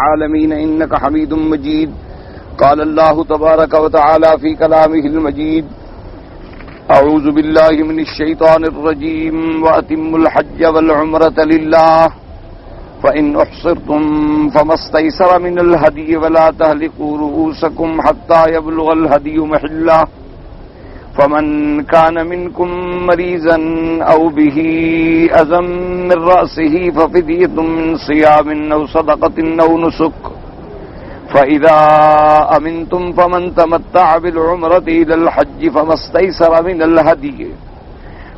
العالمين إنك حميد مجيد. قال الله تبارك وتعالى في كلامه المجيد: أعوذ بالله من الشيطان الرجيم. وأتموا الحج والعمرة لله فإن أحصرتم فما استيسر من الهدي ولا تهلكوا رؤوسكم حتى يبلغ الهدي محله فمن كان منكم مريضا أو به أذى من رأسه ففدية من صيام أو صدقة أو نسك فإذا أمنتم فمن تمتع بالعمرة إلى الحج فما استيسر من الهدي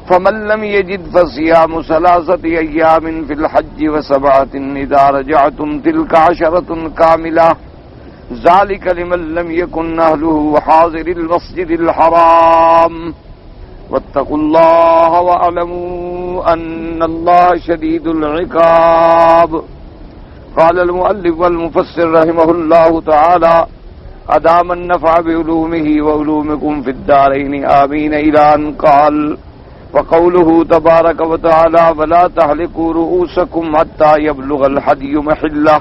فمن لم يجد فصيام 3 أيام في الحج و7 إذا رجعتم تلك 10 كاملة ذلك لمن لم يكن أهله حاضر المسجد الحرام واتقوا الله واعلموا أن الله شديد العقاب. قال المؤلف والمفسر رحمه الله تعالى: أدام النفع بعلومه وعلومكم في الدارين آمين، إلى أن قال: وقوله تبارك وتعالى: ولا تحلقوا رؤوسكم حتى يبلغ الهدي محله،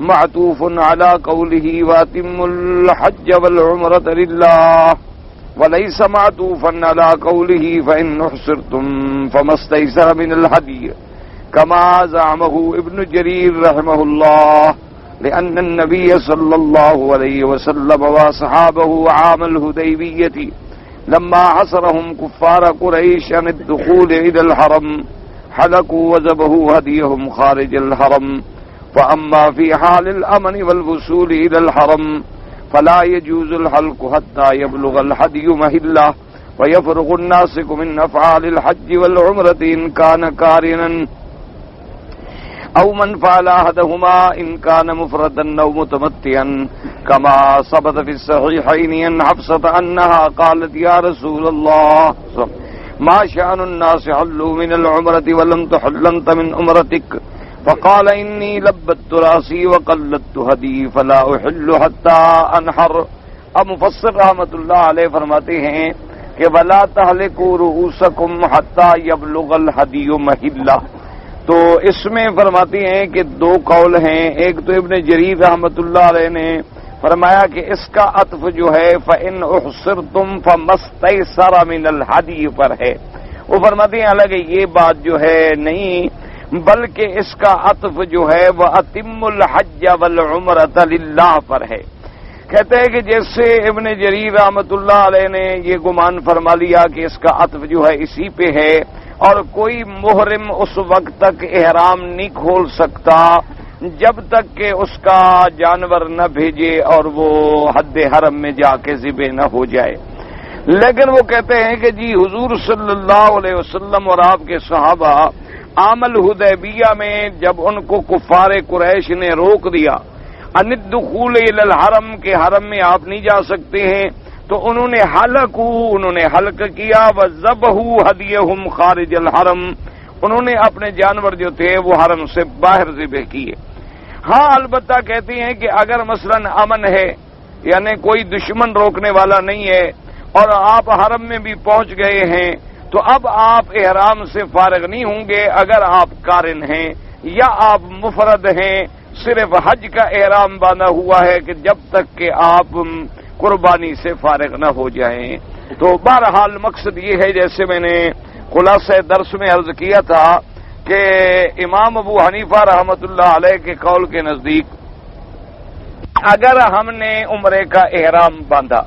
معطوف على قوله واتموا الحج والعمرة لله، وليس معطوفا على قوله فإن أحصرتم فما استيسر من الهدي كما زعمه ابن جرير رحمه الله، لأن النبي صلى الله عليه وسلم وصحابه عام الحديبية لما حصرهم كفار قريش عن الدخول إلى الحرم حلقوا وذبحوا هديهم خارج الحرم، فأما في حال الأمن والوصول إلى الحرم فلا يجوز الحلق حتى يبلغ الهدي محله ويفرغ الناسك من أفعال الحج والعمرة إن كان قارنا أو من فعل أحدهما إن كان مفردا أو متمتعا، كما ثبت في الصحيحين عن حفصة أنها قالت: يا رسول الله ما شأن الناس حلوا من العمرة ولم تحل أنت من عمرتك؟ فقال: إني لبت رأسي وقلدت هدي فلا أحل حتى أنحر. اب مفسر رحمۃ اللہ علیہ فرماتے ہیں کہ ولا تحلقوا رؤوسکم حتی یبلغ الہدی محلہ، تو اس میں فرماتی ہیں کہ 2 قول ہیں. ایک تو ابن جریر رحمۃ اللہ علیہ نے فرمایا کہ اس کا عطف جو ہے فَإِنْ أُحْصِرْتُمْ فَمَا اسْتَيْسَرَ مِنَ الْهَدْيِ پر ہے. وہ فرماتی ہیں حالانکہ یہ بات جو ہے نہیں، بلکہ اس کا عطف جو ہے وہ أَتِمُّ الْحَجَّ وَالْعُمْرَةَ لِلَّهِ پر ہے. کہتے ہیں کہ جیسے ابن جریر رحمۃ اللہ علیہ نے یہ گمان فرما لیا کہ اس کا عطف جو ہے اسی پہ ہے، اور کوئی محرم اس وقت تک احرام نہیں کھول سکتا جب تک کہ اس کا جانور نہ بھیجے اور وہ حد حرم میں جا کے ذبح نہ ہو جائے. لیکن وہ کہتے ہیں کہ جی حضور صلی اللہ علیہ وسلم اور آپ کے صحابہ عام الحدیبیہ میں جب ان کو کفار قریش نے روک دیا ان الدخول الی الحرم کے حرم میں آپ نہیں جا سکتے ہیں، تو انہوں نے حلق کیا وذبحوا ہدیہم خارج الحرم، انہوں نے اپنے جانور جو تھے وہ حرم سے باہر ذبح کیے. ہاں البتہ کہتے ہیں کہ اگر مثلا امن ہے، یعنی کوئی دشمن روکنے والا نہیں ہے اور آپ حرم میں بھی پہنچ گئے ہیں، تو اب آپ احرام سے فارغ نہیں ہوں گے اگر آپ قارن ہیں یا آپ مفرد ہیں، صرف حج کا احرام باندھا ہوا ہے کہ جب تک کہ آپ قربانی سے فارغ نہ ہو جائیں. تو بہرحال مقصد یہ ہے، جیسے میں نے خلاصہ درس میں عرض کیا تھا کہ امام ابو حنیفہ رحمۃ اللہ علیہ کے قول کے نزدیک اگر ہم نے عمرے کا احرام باندھا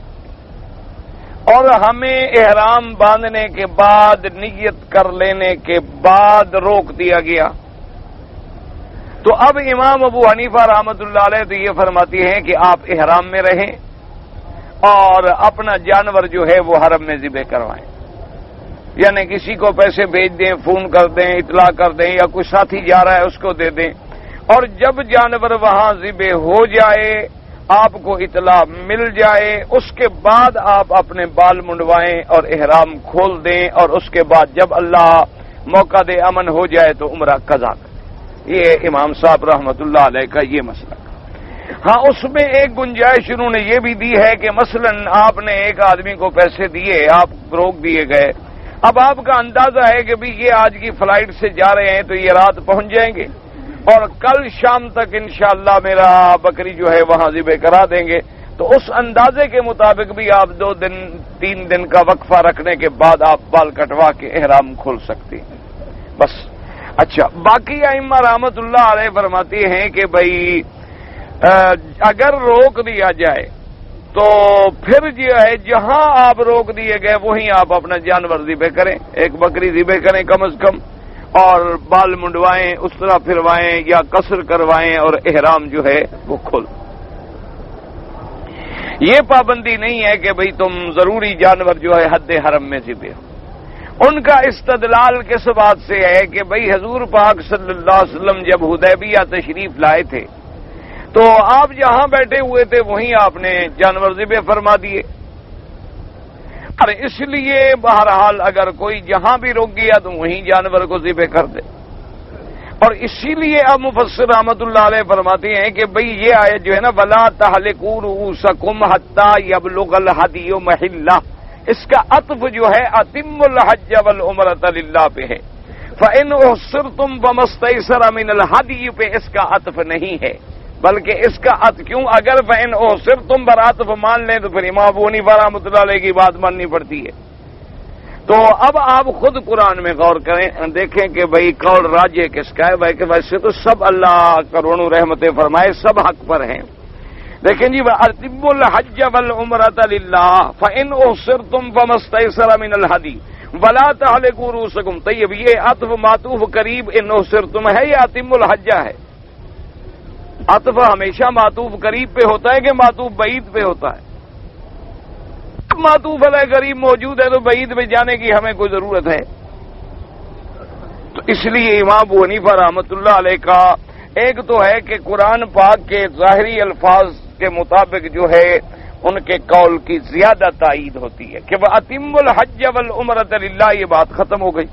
اور ہمیں احرام باندھنے کے بعد نیت کر لینے کے بعد روک دیا گیا، تو اب امام ابو حنیفہ رحمۃ اللہ علیہ تو یہ فرماتی ہیں کہ آپ احرام میں رہیں اور اپنا جانور جو ہے وہ حرم میں ذبح کروائیں، یعنی کسی کو پیسے بھیج دیں، فون کر دیں، اطلاع کر دیں، یا کوئی ساتھی جا رہا ہے اس کو دے دیں، اور جب جانور وہاں ذبح ہو جائے، آپ کو اطلاع مل جائے، اس کے بعد آپ اپنے بال منڈوائیں اور احرام کھول دیں، اور اس کے بعد جب اللہ موقع دے امن ہو جائے تو عمرہ قضا کریں. یہ امام صاحب رحمۃ اللہ علیہ کا یہ مسئلہ. ہاں اس میں ایک گنجائش انہوں نے یہ بھی دی ہے کہ مثلا آپ نے ایک آدمی کو پیسے دیے، آپ روک دیے گئے، اب آپ کا اندازہ ہے کہ بھی یہ آج کی فلائٹ سے جا رہے ہیں تو یہ رات پہنچ جائیں گے، اور کل شام تک انشاءاللہ میرا بکری جو ہے وہاں ذبح کرا دیں گے، تو اس اندازے کے مطابق بھی آپ 2 دن 3 دن کا وقفہ رکھنے کے بعد آپ بال کٹوا کے احرام کھول سکتے ہیں بس۔ اچھا، باقی ائمہ رحمت اللہ علیہ فرماتے ہیں کہ بھائی اگر روک دیا جائے تو پھر جو ہے جہاں آپ روک دیے گئے وہیں آپ اپنا جانور ذبح کریں، ایک بکری ذبح کریں کم از کم، اور بال منڈوائیں، اس طرح پھروائیں یا قصر کروائیں اور احرام جو ہے وہ کھول۔ یہ پابندی نہیں ہے کہ بھئی تم ضروری جانور جو ہے حد حرم میں ذبح ہو۔ ان کا استدلال کس بات سے ہے کہ بھئی حضور پاک صلی اللہ علیہ وسلم جب حدیبیہ تشریف لائے تھے تو آپ جہاں بیٹھے ہوئے تھے وہیں آپ نے جانور ذبح فرما دیے، اور اس لیے بہرحال اگر کوئی جہاں بھی رک گیا تو وہیں جانور کو ذبح کر دے۔ اور اسی لیے اب مفسر رحمت اللہ علیہ فرماتے ہیں کہ بھئی یہ آیت جو ہے نا وَلَا تَحْلِقُوا رُؤُوسَكُمْ حَتَّىٰ يَبْلُغَ الْهَدْيُ مَحِلَّهُ، اس کا عطف جو ہے أَتِمُّ الْحَجَّ وَالْعُمْرَةَ لِلَّهِ پہ ہے، فَإِنْ أُحْصِرْتُمْ فَمَا اسْتَيْسَرَ مِنَ الْهَدْيِ پہ اس کا عطف نہیں ہے، بلکہ اس کا عطف کیوں؟ اگر فَإِنْ أُحْصِرْتُمْ پر عطف مان لیں تو پھر امام ابو حنیفہ رحمۃ اللہ علیہ کی بات ماننی پڑتی ہے۔ تو اب آپ خود قرآن میں غور کریں، دیکھیں کہ بھئی قول راجح کس کا ہے۔ ویسے تو سب اللہ کروڑوں رحمتیں فرمائے، سب حق پر ہیں۔ دیکھیں جی وَأَتِمُّ الْحَجَّ وَالْعُمْرَةَ لِلَّهِ فَإِنْ أُحْصِرْتُمْ فَمَا اسْتَيْسَرَ مِنَ الْهَدْيِ وَلَا تَحْلِقُوا رُؤُوسَكُمْ۔ طيب یہ عطف معطوف قریب ان أُحْصِرْتُمْ ہے یا أَتِمُّ الْحَجَّ ہے؟ عطف ہمیشہ معطوف قریب پہ ہوتا ہے کہ معطوف بعید پہ ہوتا ہے؟ معطوف علیہ قریب موجود ہے تو بعید میں جانے کی ہمیں کوئی ضرورت ہے؟ تو اس لیے امام ابو حنیفہ رحمۃ اللہ علیہ کا ایک تو ہے کہ قرآن پاک کے ظاہری الفاظ کے مطابق جو ہے ان کے قول کی زیادہ تائید ہوتی ہے کہ وَأَتِمُّ الْحَجَّ وَالْعُمْرَةَ لِلَّهِ، یہ بات ختم ہو گئی۔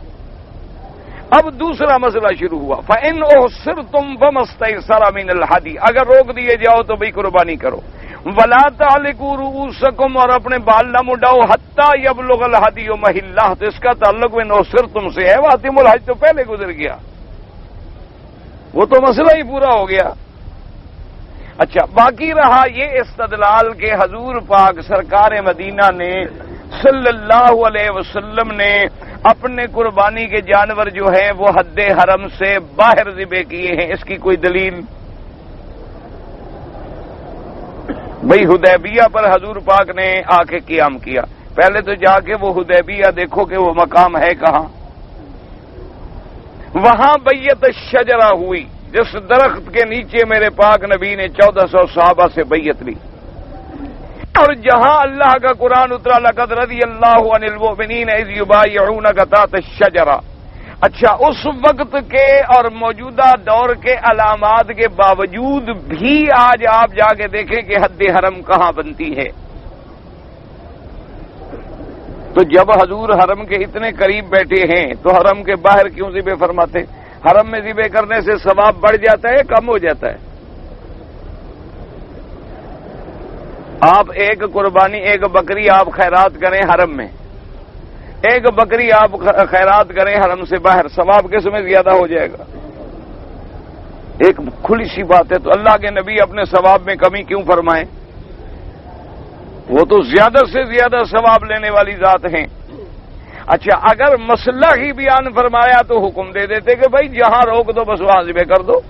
اب دوسرا مسئلہ شروع ہوا، فَإِنْ أُحْصِرْتُمْ فَمَا اسْتَيْسَرَ مِنَ الْهَدْيِ، اگر روک دیے جاؤ تو بھئی قربانی کرو۔ وَلَا تَحْلِقُوا رُؤُوسَكُمْ، اور اپنے بال نہ منڈاؤ، حَتَّىٰ يَبْلُغَ الْهَدْيُ مَحِلَّهُ، تو اس کا تعلق میں أُحْصِرْتُم سے ہے، وَأَتِمُّ الْحَجَّ تو پہلے گزر گیا، وہ تو مسئلہ ہی پورا ہو گیا۔ اچھا، باقی رہا یہ استدلال کہ حضور پاک سرکار مدینہ نے صلی اللہ علیہ وسلم نے اپنے قربانی کے جانور جو ہیں وہ حد حرم سے باہر ذبح کیے ہیں، اس کی کوئی دلیل؟ بھئی حدیبیہ پر حضور پاک نے آ کے قیام کیا، پہلے تو جا کے وہ حدیبیہ دیکھو کہ وہ مقام ہے کہاں، وہاں بیعت الشجرہ ہوئی، جس درخت کے نیچے میرے پاک نبی نے 1400 صحابہ سے بیعت لی، اور جہاں اللہ کا قرآن اترا لقد رضی اللہ عن المؤمنین اذ یبایعونک تحت الشجرہ۔ اچھا، اس وقت کے اور موجودہ دور کے علامات کے باوجود بھی آج آپ جا کے دیکھیں کہ حد حرم کہاں بنتی ہے۔ تو جب حضور حرم کے اتنے قریب بیٹھے ہیں تو حرم کے باہر کیوں ذبح فرماتے؟ حرم میں ذبح کرنے سے ثواب بڑھ جاتا ہے، کم ہو جاتا ہے؟ آپ ایک قربانی، ایک بکری آپ خیرات کریں حرم میں، ایک بکری آپ خیرات کریں حرم سے باہر، ثواب کس میں زیادہ ہو جائے گا؟ ایک کھلی سی بات ہے، تو اللہ کے نبی اپنے ثواب میں کمی کیوں فرمائیں؟ وہ تو زیادہ سے زیادہ ثواب لینے والی ذات ہیں۔ اچھا، اگر مسئلہ ہی بیان فرمایا تو حکم دے دیتے کہ بھائی جہاں روک دو بس وہاں ذبح کر دو،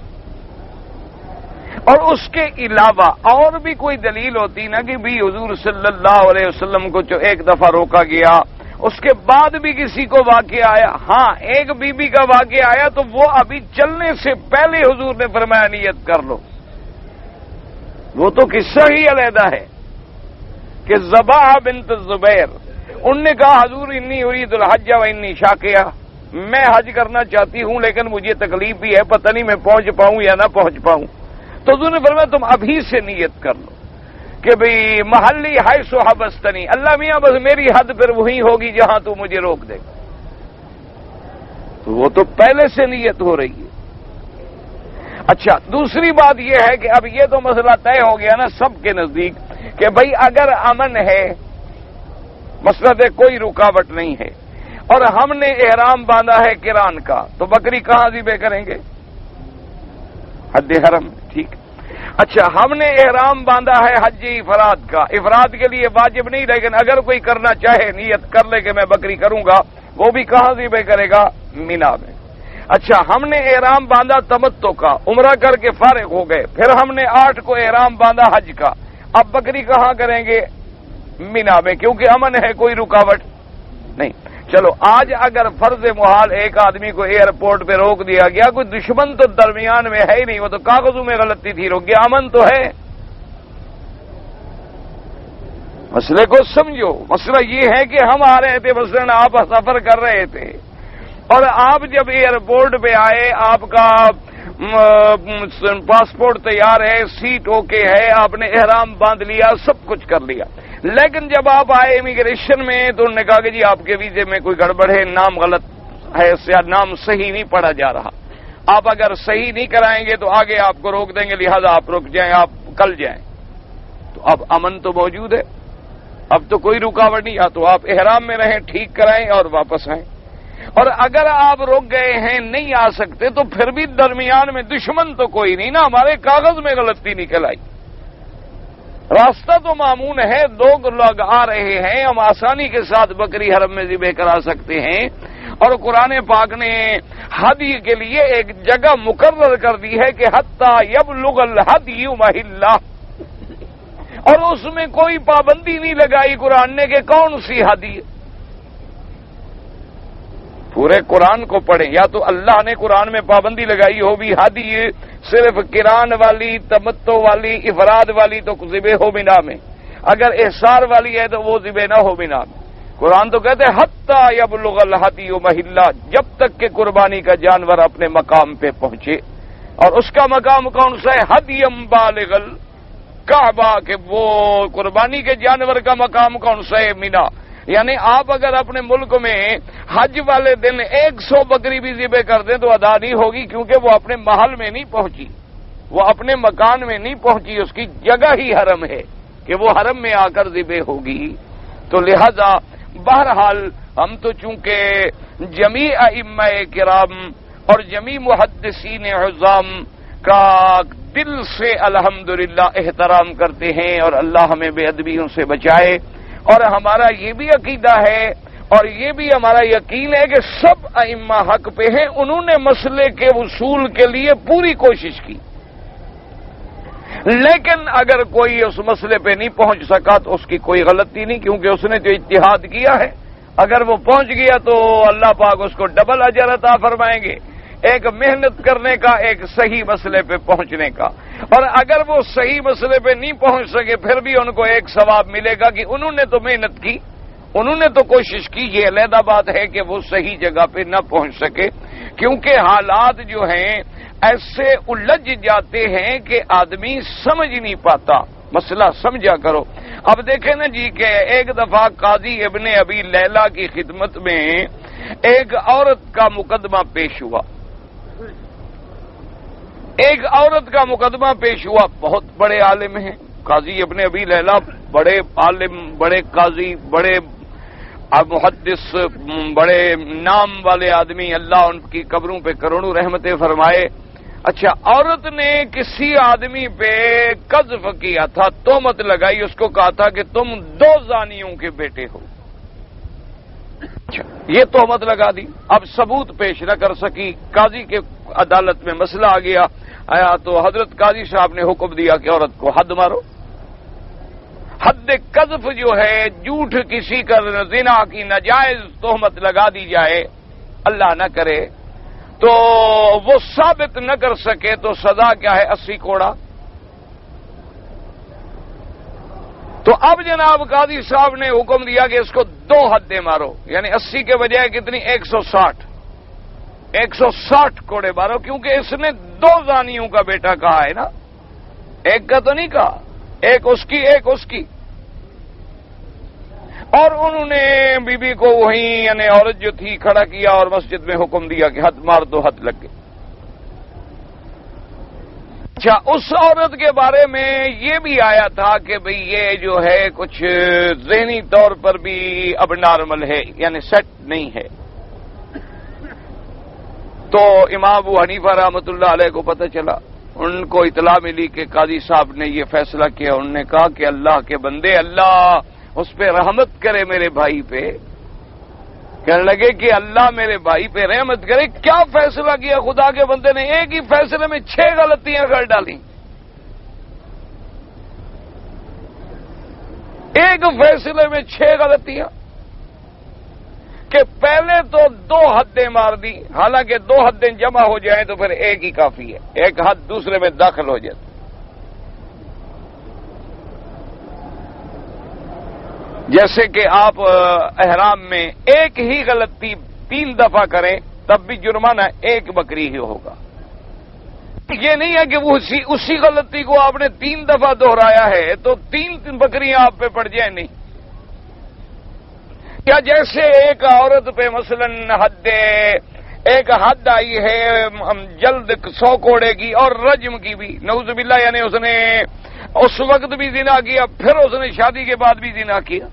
اور اس کے علاوہ اور بھی کوئی دلیل ہوتی نا کہ بھی حضور صلی اللہ علیہ وسلم کو جو ایک دفعہ روکا گیا اس کے بعد بھی کسی کو واقعہ آیا، ہاں ایک بی بی کا واقعہ آیا تو وہ ابھی چلنے سے پہلے حضور نے فرمایا نیت کر لو، وہ تو قصہ ہی علیحدہ ہے کہ ذبح بنت الزبیر، ان نے کہا حضور انی ارید الحج و انی شاکیہ، میں حج کرنا چاہتی ہوں لیکن مجھے تکلیف بھی ہے، پتہ نہیں میں پہنچ پاؤں یا نہ پہنچ پاؤں، تو حضور نے فرمایا تم ابھی سے نیت کر لو کہ بھئی محلی حیث حبستنی، اللہ میاں بس میری حد پھر وہی ہوگی جہاں تو مجھے روک دے گا، تو وہ تو پہلے سے نیت ہو رہی ہے۔ اچھا، دوسری بات یہ ہے کہ اب یہ تو مسئلہ طے ہو گیا نا سب کے نزدیک کہ بھئی اگر امن ہے، مسئلہ کوئی رکاوٹ نہیں ہے، اور ہم نے احرام باندھا ہے قران کا، تو بکری کہاں ذبح کریں گے؟ حد حرم، ٹھیک۔ اچھا، ہم نے احرام باندھا ہے حج افراد کا، افراد کے لیے واجب نہیں، لیکن اگر کوئی کرنا چاہے نیت کر لے کہ میں بکری کروں گا، وہ بھی کہاں ذبح کرے گا؟ مینا میں۔ اچھا، ہم نے احرام باندھا تمتع کا، عمرہ کر کے فارغ ہو گئے، پھر ہم نے 8 کو احرام باندھا حج کا، اب بکری کہاں کریں گے؟ مینا میں، کیونکہ امن ہے، کوئی رکاوٹ نہیں۔ چلو، آج اگر فرض محال ایک آدمی کو ایئرپورٹ پہ روک دیا گیا، کوئی دشمن تو درمیان میں ہے ہی نہیں، وہ تو کاغذوں میں غلطی تھی، روک گیا، امن تو ہے۔ مسئلے کو سمجھو، مسئلہ یہ ہے کہ ہم آ رہے تھے، مثلاً آپ سفر کر رہے تھے، اور آپ جب ایئرپورٹ پہ آئے، آپ کا پاسپورٹ تیار ہے، سیٹ اوکے ہے، آپ نے احرام باندھ لیا، سب کچھ کر لیا، لیکن جب آپ آئے امیگریشن میں تو انہوں نے کہا کہ جی آپ کے ویزے میں کوئی گڑبڑ ہے، نام غلط ہے، نام صحیح نہیں پڑھا جا رہا، آپ اگر صحیح نہیں کرائیں گے تو آگے آپ کو روک دیں گے، لہذا آپ رک جائیں، آپ کل جائیں۔ تو اب امن تو موجود ہے، اب تو کوئی رکاوٹ نہیں، یا تو آپ احرام میں رہیں، ٹھیک کرائیں اور واپس آئیں، اور اگر آپ رک گئے ہیں نہیں آ سکتے تو پھر بھی درمیان میں دشمن تو کوئی نہیں نا، ہمارے کاغذ میں غلطی نکل آئی، راستہ تو معمون ہے، 2 لوگ آ رہے ہیں، ہم آسانی کے ساتھ بکری حرم میں ذبح کرا سکتے ہیں، اور قرآن پاک نے ہدی کے لیے ایک جگہ مقرر کر دی ہے کہ حتی یبلغ الہدی محلہ، اور اس میں کوئی پابندی نہیں لگائی قرآن نے کہ کون سی ہدی۔ پورے قرآن کو پڑھیں، یا تو اللہ نے قرآن میں پابندی لگائی ہو بھی ہدی صرف قران والی، تمتع والی، افراد والی تو ذبح ہو مینا میں، اگر احصار والی ہے تو وہ ذبح نہ ہو مینا میں۔ قرآن تو کہتے ہیں حتی یبلغ الہدی محلہ، جب تک کہ قربانی کا جانور اپنے مقام پہ پہنچے، اور اس کا مقام کون سا ہے؟ ہدیم بالغ الکعبہ، کہ وہ قربانی کے جانور کا مقام کون سا ہے؟ مینا۔ یعنی آپ اگر اپنے ملک میں حج والے دن 100 بکری بھی ذبح کر دیں تو ادا نہیں ہوگی، کیونکہ وہ اپنے محل میں نہیں پہنچی، وہ اپنے مکان میں نہیں پہنچی، اس کی جگہ ہی حرم ہے کہ وہ حرم میں آ کر ذبح ہوگی۔ تو لہذا بہرحال ہم تو چونکہ جمیع ائمہ کرام اور جمیع محدثین عظام کا دل سے الحمدللہ احترام کرتے ہیں، اور اللہ ہمیں بے ادبیوں سے بچائے، اور ہمارا یہ بھی عقیدہ ہے اور یہ بھی ہمارا یقین ہے کہ سب ائمہ حق پہ ہیں، انہوں نے مسئلے کے وصول کے لیے پوری کوشش کی، لیکن اگر کوئی اس مسئلے پہ نہیں پہنچ سکا تو اس کی کوئی غلطی نہیں، کیونکہ اس نے جو اجتہاد کیا ہے، اگر وہ پہنچ گیا تو اللہ پاک اس کو ڈبل اجر عطا فرمائیں گے، ایک محنت کرنے کا، ایک صحیح مسئلے پہ پہنچنے کا، اور اگر وہ صحیح مسئلے پہ نہیں پہنچ سکے پھر بھی ان کو ایک ثواب ملے گا کہ انہوں نے تو محنت کی، انہوں نے تو کوشش کی۔ یہ علیحدہ بات ہے کہ وہ صحیح جگہ پہ نہ پہنچ سکے، کیونکہ حالات جو ہیں ایسے الجھ جاتے ہیں کہ آدمی سمجھ نہیں پاتا، مسئلہ سمجھا کرو۔ اب دیکھیں نا جی کہ ایک دفعہ قاضی ابن ابی لیلہ کی خدمت میں ایک عورت کا مقدمہ پیش ہوا، ایک عورت کا مقدمہ پیش ہوا، بہت بڑے عالم ہیں قاضی ابن ابی لیلہ، بڑے عالم، بڑے قاضی، بڑے محدث، بڑے نام والے آدمی، اللہ ان کی قبروں پہ کروڑوں رحمتیں فرمائے۔ اچھا، عورت نے کسی آدمی پہ قذف کیا تھا، تہمت لگائی، اس کو کہا تھا کہ تم 2 زانیوں کے بیٹے ہو، یہ تہمت لگا دی، اب ثبوت پیش نہ کر سکی، قاضی کے عدالت میں مسئلہ آ گیا، آیا تو حضرت قاضی صاحب نے حکم دیا کہ عورت کو حد مارو۔ حد قذف جو ہے، جھوٹ کسی کا، زنا کی ناجائز تہمت لگا دی جائے، اللہ نہ کرے، تو وہ ثابت نہ کر سکے تو سزا کیا ہے؟ 80 کوڑا۔ تو اب جناب قاضی صاحب نے حکم دیا کہ اس کو 2 حدیں مارو، یعنی 80 کے بجائے کتنی؟ 160 کوڑے مارو، کیونکہ اس نے 2 زانیوں کا بیٹا کہا ہے نا، ایک کا تو نہیں کہا، ایک اس کی، ایک اس کی۔ اور انہوں نے بی بی کو وہیں، یعنی عورت جو تھی، کھڑا کیا اور مسجد میں حکم دیا کہ حد مار دو، حد لگ گئی۔ اچھا، اس عورت کے بارے میں یہ بھی آیا تھا کہ بھئی یہ جو ہے کچھ ذہنی طور پر بھی اب نارمل ہے، یعنی سیٹ نہیں ہے۔ تو امام ابو حنیفہ رحمۃ اللہ علیہ کو پتہ چلا ان کو اطلاع ملی کہ قاضی صاحب نے یہ فیصلہ کیا. انہوں نے کہا کہ اللہ کے بندے، اللہ اس پہ رحمت کرے میرے بھائی پہ. کہنے لگے کہ اللہ میرے بھائی پہ رحمت کرے. کیا فیصلہ کیا خدا کے بندے نے؟ ایک ہی فیصلے میں 6 غلطیاں کر ڈالیں. ایک فیصلے میں 6 غلطیاں. کہ پہلے تو 2 حدیں مار دی، حالانکہ 2 حدیں جمع ہو جائیں تو پھر ایک ہی کافی ہے. ایک حد دوسرے میں داخل ہو جاتا. جیسے کہ آپ احرام میں ایک ہی غلطی 3 دفعہ کریں تب بھی جرمانہ 1 بکری ہی ہوگا. یہ نہیں ہے کہ وہ اسی غلطی کو آپ نے 3 دفعہ دہرایا ہے تو 3 بکریاں آپ پہ پڑ جائیں. نہیں. کیا جیسے ایک عورت پہ مثلا ایک حد آئی ہے جلد 100 کوڑے کی اور رجم کی بھی، نعوذ باللہ، یعنی اس نے اس وقت بھی زنا کیا، پھر اس نے شادی کے بعد بھی زنا کیا.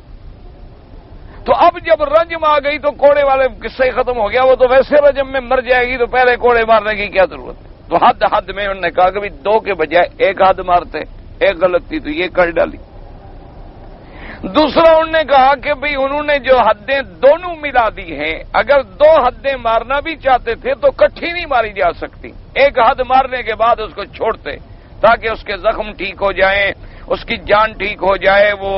تو اب جب رجم آ گئی تو کوڑے والے قصے ختم ہو گیا. وہ تو ویسے رجم میں مر جائے گی تو پہلے کوڑے مارنے کی کیا ضرورت ہے؟ تو حد میں انہوں نے کہا کہ 2 کے بجائے 1 حد مارتے. ایک غلطی تو یہ کر ڈالی. دوسرا انہوں نے کہا کہ بھئی انہوں نے جو حدیں دونوں ملا دی ہیں، اگر 2 حدیں مارنا بھی چاہتے تھے تو کٹھی نہیں ماری جا سکتی. ایک حد مارنے کے بعد اس کو چھوڑتے تاکہ اس کے زخم ٹھیک ہو جائیں، اس کی جان ٹھیک ہو جائے، وہ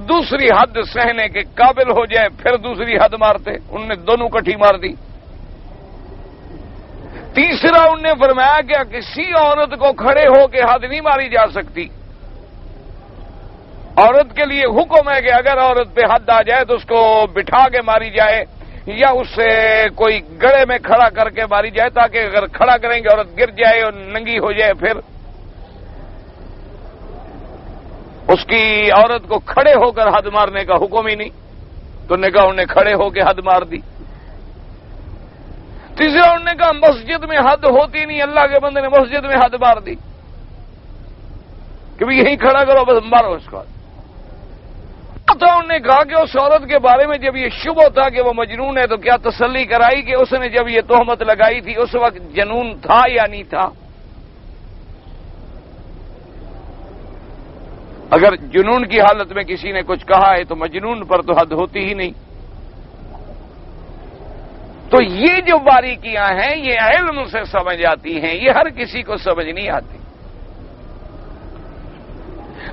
دوسری حد سہنے کے قابل ہو جائے، پھر دوسری حد مارتے. انہوں نے دونوں کٹھی مار دی. تیسرا انہوں نے فرمایا کہ کسی عورت کو کھڑے ہو کے حد نہیں ماری جا سکتی. عورت کے لیے حکم ہے کہ اگر عورت پہ حد آ جائے تو اس کو بٹھا کے ماری جائے یا اس سے کوئی گڑے میں کھڑا کر کے ماری جائے، تاکہ اگر کھڑا کریں گے عورت گر جائے اور ننگی ہو جائے. پھر اس کی عورت کو کھڑے ہو کر حد مارنے کا حکم ہی نہیں. تو نے کہا انہوں نے کھڑے ہو کے حد مار دی. تیسرا انہوں نے کہا مسجد میں حد ہوتی نہیں، اللہ کے بندے نے مسجد میں حد مار دی کہ بھی یہیں کھڑا کرو، بس مارو اس کو. تو انہوں نے کہا کہ اس عورت کے بارے میں جب یہ شبہ تھا کہ وہ مجنون ہے تو کیا تسلی کرائی کہ اس نے جب یہ تہمت لگائی تھی اس وقت جنون تھا یا نہیں تھا؟ اگر جنون کی حالت میں کسی نے کچھ کہا ہے تو مجنون پر تو حد ہوتی ہی نہیں. تو یہ جو باریکیاں ہیں یہ علم سے سمجھ آتی ہیں، یہ ہر کسی کو سمجھ نہیں آتی.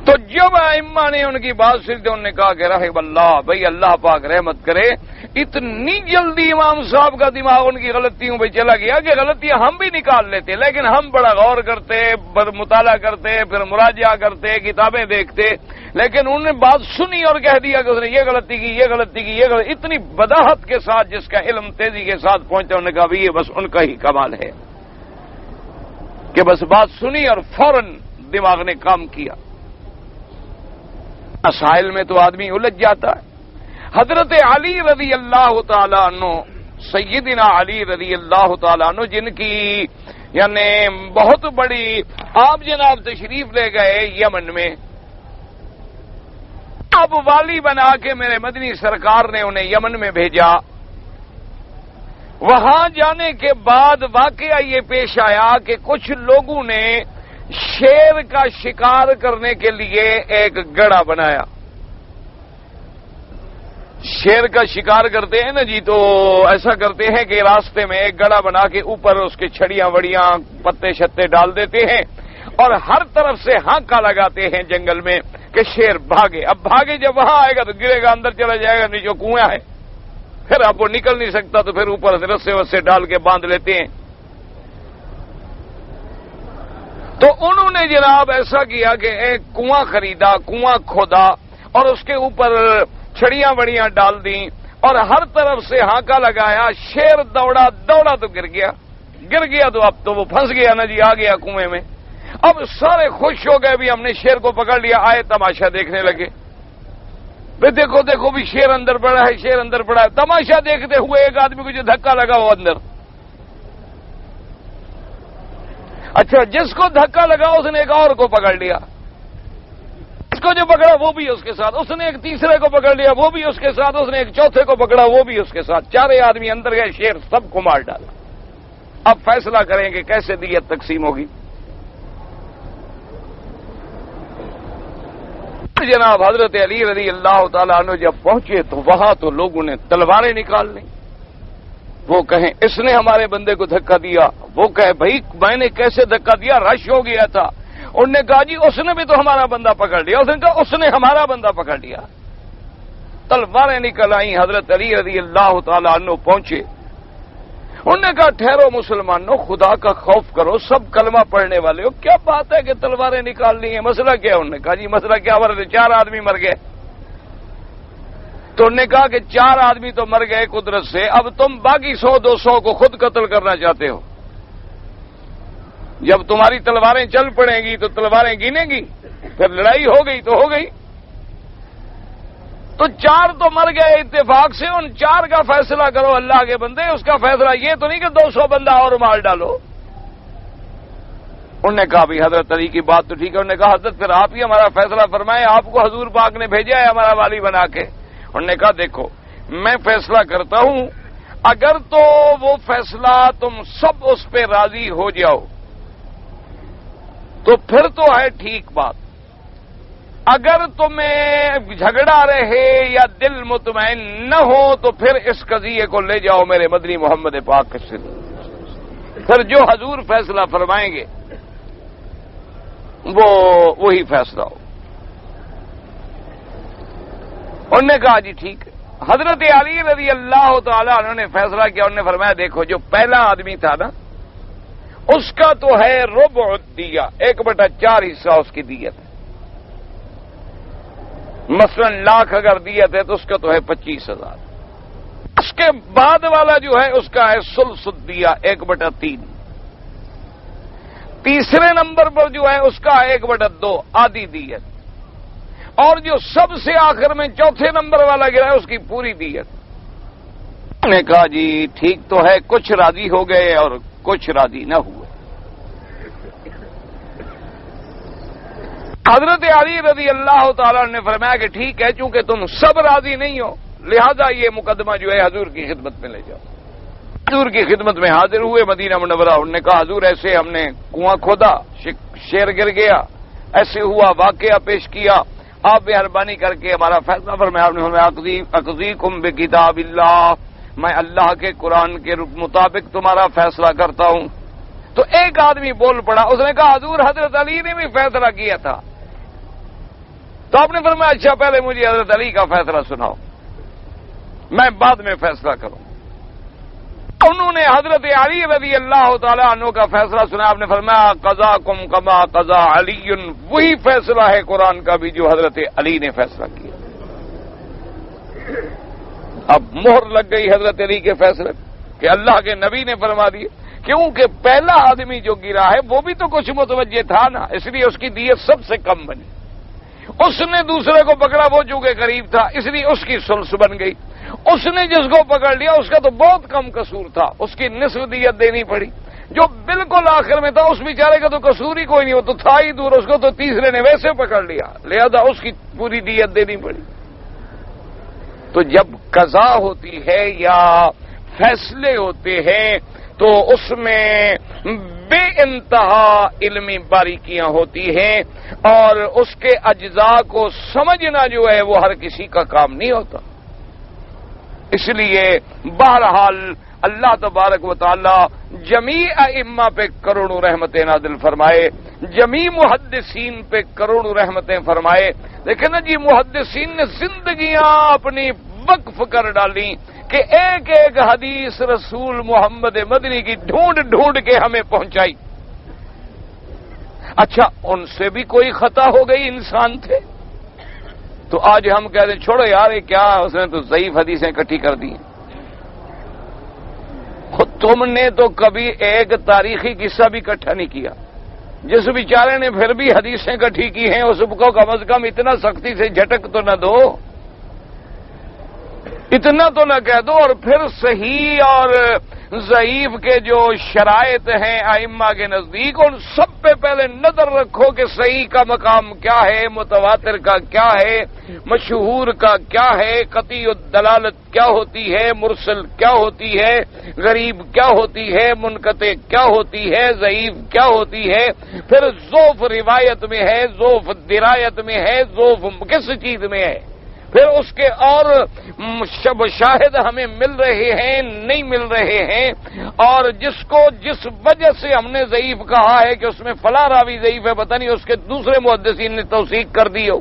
تو جب ائمہ نے ان کی بات سنی تو انہوں نے کہا کہ رحم اللہ، بھئی اللہ پاک رحمت کرے. اتنی جلدی امام صاحب کا دماغ ان کی غلطیوں پہ چلا گیا کہ غلطیاں ہم بھی نکال لیتے، لیکن ہم بڑا غور کرتے، مطالعہ کرتے، پھر مراجعہ کرتے، کتابیں دیکھتے. لیکن انہوں نے بات سنی اور کہہ دیا کہ اس نے یہ غلطی کی، یہ غلطی کی، یہ غلطی. اتنی بداحت کے ساتھ جس کا علم تیزی کے ساتھ پہنچا، انہوں نے کہا یہ بس ان کا ہی کمال ہے کہ بس بات سنی اور فوراً دماغ نے کام کیا. مسائل میں تو آدمی الجھ جاتا ہے. حضرت علی رضی اللہ تعالیٰ عنہ، سیدنا علی رضی اللہ تعالیٰ عنہ، جن کی یعنی بہت بڑی، آپ جناب تشریف لے گئے یمن میں. اب والی بنا کے میرے مدنی سرکار نے انہیں یمن میں بھیجا. وہاں جانے کے بعد واقعہ یہ پیش آیا کہ کچھ لوگوں نے شیر کا شکار کرنے کے لیے ایک گڑھا بنایا. شیر کا شکار کرتے ہیں نا جی، تو ایسا کرتے ہیں کہ راستے میں ایک گڑھا بنا کے اوپر اس کے چھڑیاں وڑیاں پتے شتے ڈال دیتے ہیں اور ہر طرف سے ہانکا لگاتے ہیں جنگل میں کہ شیر بھاگے. اب بھاگے جب وہاں آئے گا تو گرے گا، اندر چلا جائے گا، نیچے کنواں ہے، پھر اب وہ نکل نہیں سکتا تو پھر اوپر رسے وسے ڈال کے باندھ لیتے ہیں. تو انہوں نے جناب ایسا کیا کہ ایک کنواں خریدا، کنواں کھودا اور اس کے اوپر چھڑیاں بڑیاں ڈال دیں اور ہر طرف سے ہانکا لگایا. شیر دوڑا دوڑا تو گر گیا تو اب تو وہ پھنس گیا نا جی، آ گیا کنویں میں. اب سارے خوش ہو گئے بھی ہم نے شیر کو پکڑ لیا. آئے تماشا دیکھنے لگے، بھئی دیکھو دیکھو بھی شیر اندر پڑا ہے، شیر اندر پڑا ہے. تماشا دیکھتے ہوئے ایک آدمی کو جو دھکا لگا وہ اندر. اچھا، جس کو دھکا لگا اس نے ایک اور کو پکڑ لیا، اس کو جو پکڑا وہ بھی اس کے ساتھ، اس نے ایک تیسرے کو پکڑ لیا وہ بھی اس کے ساتھ، اس نے ایک چوتھے کو پکڑا وہ بھی اس کے ساتھ. 4 آدمی اندر گئے، شیر سب کو مار ڈالا. اب فیصلہ کریں کہ کیسے دیت تقسیم ہوگی. جناب حضرت علی رضی اللہ تعالیٰ عنہ جب پہنچے تو وہاں تو لوگوں نے تلواریں نکال لی. وہ کہیں اس نے ہمارے بندے کو دھکا دیا, وہ کہے بھائی میں نے کیسے دھکا دیا, رش ہو گیا تھا. انہوں نے کہا جی اس نے بھی تو ہمارا بندہ پکڑ لیا. اس نے کہا اس نے ہمارا بندہ پکڑ لیا. تلواریں نکل آئیں. حضرت علی رضی اللہ تعالیٰ عنہ پہنچے. انہوں نے کہا ٹھہرو مسلمانوں, خدا کا خوف کرو, سب کلمہ پڑھنے والے ہو, کیا بات ہے کہ تلواریں نکال لی ہیں, مسئلہ کیا؟ انہوں نے کہا جی مسئلہ کیا, ہمارے 4 آدمی مر گئے. تو انہوں نے کہا کہ 4 آدمی تو مر گئے قدرت سے, اب تم باقی 100-200 کو خود قتل کرنا چاہتے ہو. جب تمہاری تلواریں چل پڑیں گی تو تلواریں گنیں گی, پھر لڑائی ہو گئی تو ہو گئی. تو 4 تو مر گئے اتفاق سے, ان 4 کا فیصلہ کرو اللہ کے بندے. اس کا فیصلہ یہ تو نہیں کہ 200 بندہ اور مار ڈالو. انہوں نے کہا بھی حضرت علی کی بات تو ٹھیک ہے. انہوں نے کہا حضرت پھر آپ ہی ہمارا فیصلہ فرمائیں, آپ کو حضور پاک نے بھیجا ہے ہمارا والی بنا کے. انہوں نے کہا دیکھو میں فیصلہ کرتا ہوں, اگر تو وہ فیصلہ تم سب اس پہ راضی ہو جاؤ تو پھر تو ہے ٹھیک بات. اگر تمہیں جھگڑا رہے یا دل مطمئن نہ ہو تو پھر اس قضیے کو لے جاؤ میرے مدنی محمد پاک سے, پھر جو حضور فیصلہ فرمائیں گے وہی فیصلہ ہو. انہوں نے کہا جی ٹھیک ہے. حضرت علی رضی اللہ تعالیٰ انہوں نے فیصلہ کیا. انہوں نے فرمایا دیکھو جو پہلا آدمی تھا نا اس کا تو ہے ربع الدیہ, 1/4 حصہ اس کی دیت ہے. مثلا 1,00,000 اگر دیت ہے تو اس کا تو ہے 25,000. اس کے بعد والا جو ہے اس کا ہے ثلث الدیہ, 1/3. تیسرے نمبر پر جو ہے اس کا 1/2 آدھی دیت. اور جو سب سے آخر میں چوتھے نمبر والا گرا ہے اس کی پوری دیت. انہوں نے کہا جی ٹھیک تو ہے, کچھ راضی ہو گئے اور کچھ راضی نہ ہوئے. حضرت علی رضی اللہ تعالیٰ نے فرمایا کہ ٹھیک ہے, چونکہ تم سب راضی نہیں ہو لہذا یہ مقدمہ جو ہے حضور کی خدمت میں لے جاؤ. حضور کی خدمت میں حاضر ہوئے مدینہ منورہ. انہوں نے کہا حضور ایسے ہم نے کنواں کھودا, شیر گر گیا, ایسے ہوا, واقعہ پیش کیا, آپ مہربانی کر کے ہمارا فیصلہ فرمایا. آپ نے اقضیکم بکتاب اللہ, میں اللہ کے قرآن کے مطابق تمہارا فیصلہ کرتا ہوں. تو ایک آدمی بول پڑا, اس نے کہا حضور حضرت علی نے بھی فیصلہ کیا تھا. تو آپ نے فرمایا اچھا پہلے مجھے حضرت علی کا فیصلہ سناؤ, میں بعد میں فیصلہ کروں. انہوں نے حضرت علی رضی اللہ تعالیٰ عنہ کا فیصلہ سنا. آپ نے فرمایا قضاکم کما قضا علی, وہی فیصلہ ہے قرآن کا بھی جو حضرت علی نے فیصلہ کیا. اب مہر لگ گئی حضرت علی کے فیصلے کہ اللہ کے نبی نے فرما دیے, کیونکہ پہلا آدمی جو گرا ہے وہ بھی تو کچھ متوجہ تھا نا, اس لیے اس کی دیت سب سے کم بنی. اس نے دوسرے کو پکڑا وہ چونکہ قریب تھا اس لیے اس کی ثلث بن گئی. اس نے جس کو پکڑ لیا اس کا تو بہت کم قصور تھا, اس کی نصف دیت دینی پڑی. جو بالکل آخر میں تھا اس بیچارے کا تو قصور ہی کوئی نہیں, وہ تو تھا ہی دور, اس کو تو تیسرے نے ویسے پکڑ لیا لہذا اس کی پوری دیت دینی پڑی. تو جب قضا ہوتی ہے یا فیصلے ہوتے ہیں تو اس میں بے انتہا علمی باریکیاں ہوتی ہیں, اور اس کے اجزاء کو سمجھنا جو ہے وہ ہر کسی کا کام نہیں ہوتا. اس لیے بہرحال اللہ تبارک و تعالی جمیع ائمہ پہ کروڑوں رحمتیں نازل فرمائے, جمیع محدثین پہ کروڑوں رحمتیں فرمائے. لیکن جی محدثین نے زندگیاں اپنی وقف کر ڈالی کہ ایک ایک حدیث رسول محمد مدنی کی ڈھونڈ ڈھونڈ کے ہمیں پہنچائی. اچھا ان سے بھی کوئی خطا ہو گئی, انسان تھے, تو آج ہم کہتے ہیں چھوڑو یار یہ کیا, اس نے تو ضعیف حدیثیں اکٹھی کر دی. تم نے تو کبھی ایک تاریخی قصہ بھی اکٹھا نہیں کیا. جس بیچارے نے پھر بھی حدیثیں اکٹھی کی ہیں اس کو کم از کم اتنا سختی سے جھٹک تو نہ دو, اتنا تو نہ کہہ دو. اور پھر صحیح اور ضعیف کے جو شرائط ہیں ائمہ کے نزدیک، ان سب پہ پہلے نظر رکھو کہ صحیح کا مقام کیا ہے، متواتر کا کیا ہے، مشہور کا کیا ہے، قطعی الدلالت کیا ہوتی ہے، مرسل کیا ہوتی ہے، غریب کیا ہوتی ہے، منقطع کیا ہوتی ہے، ضعیف کیا ہوتی ہے، پھر ضعف روایت میں ہے، ضعف درایت میں ہے، ضعف کس چیز میں ہے، پھر اس کے اور شاہد ہمیں مل رہے ہیں نہیں مل رہے ہیں، اور جس کو جس وجہ سے ہم نے ضعیف کہا ہے کہ اس میں فلاں راوی ضعیف ہے، پتہ نہیں اس کے دوسرے محدثین نے توثیق کر دی ہو،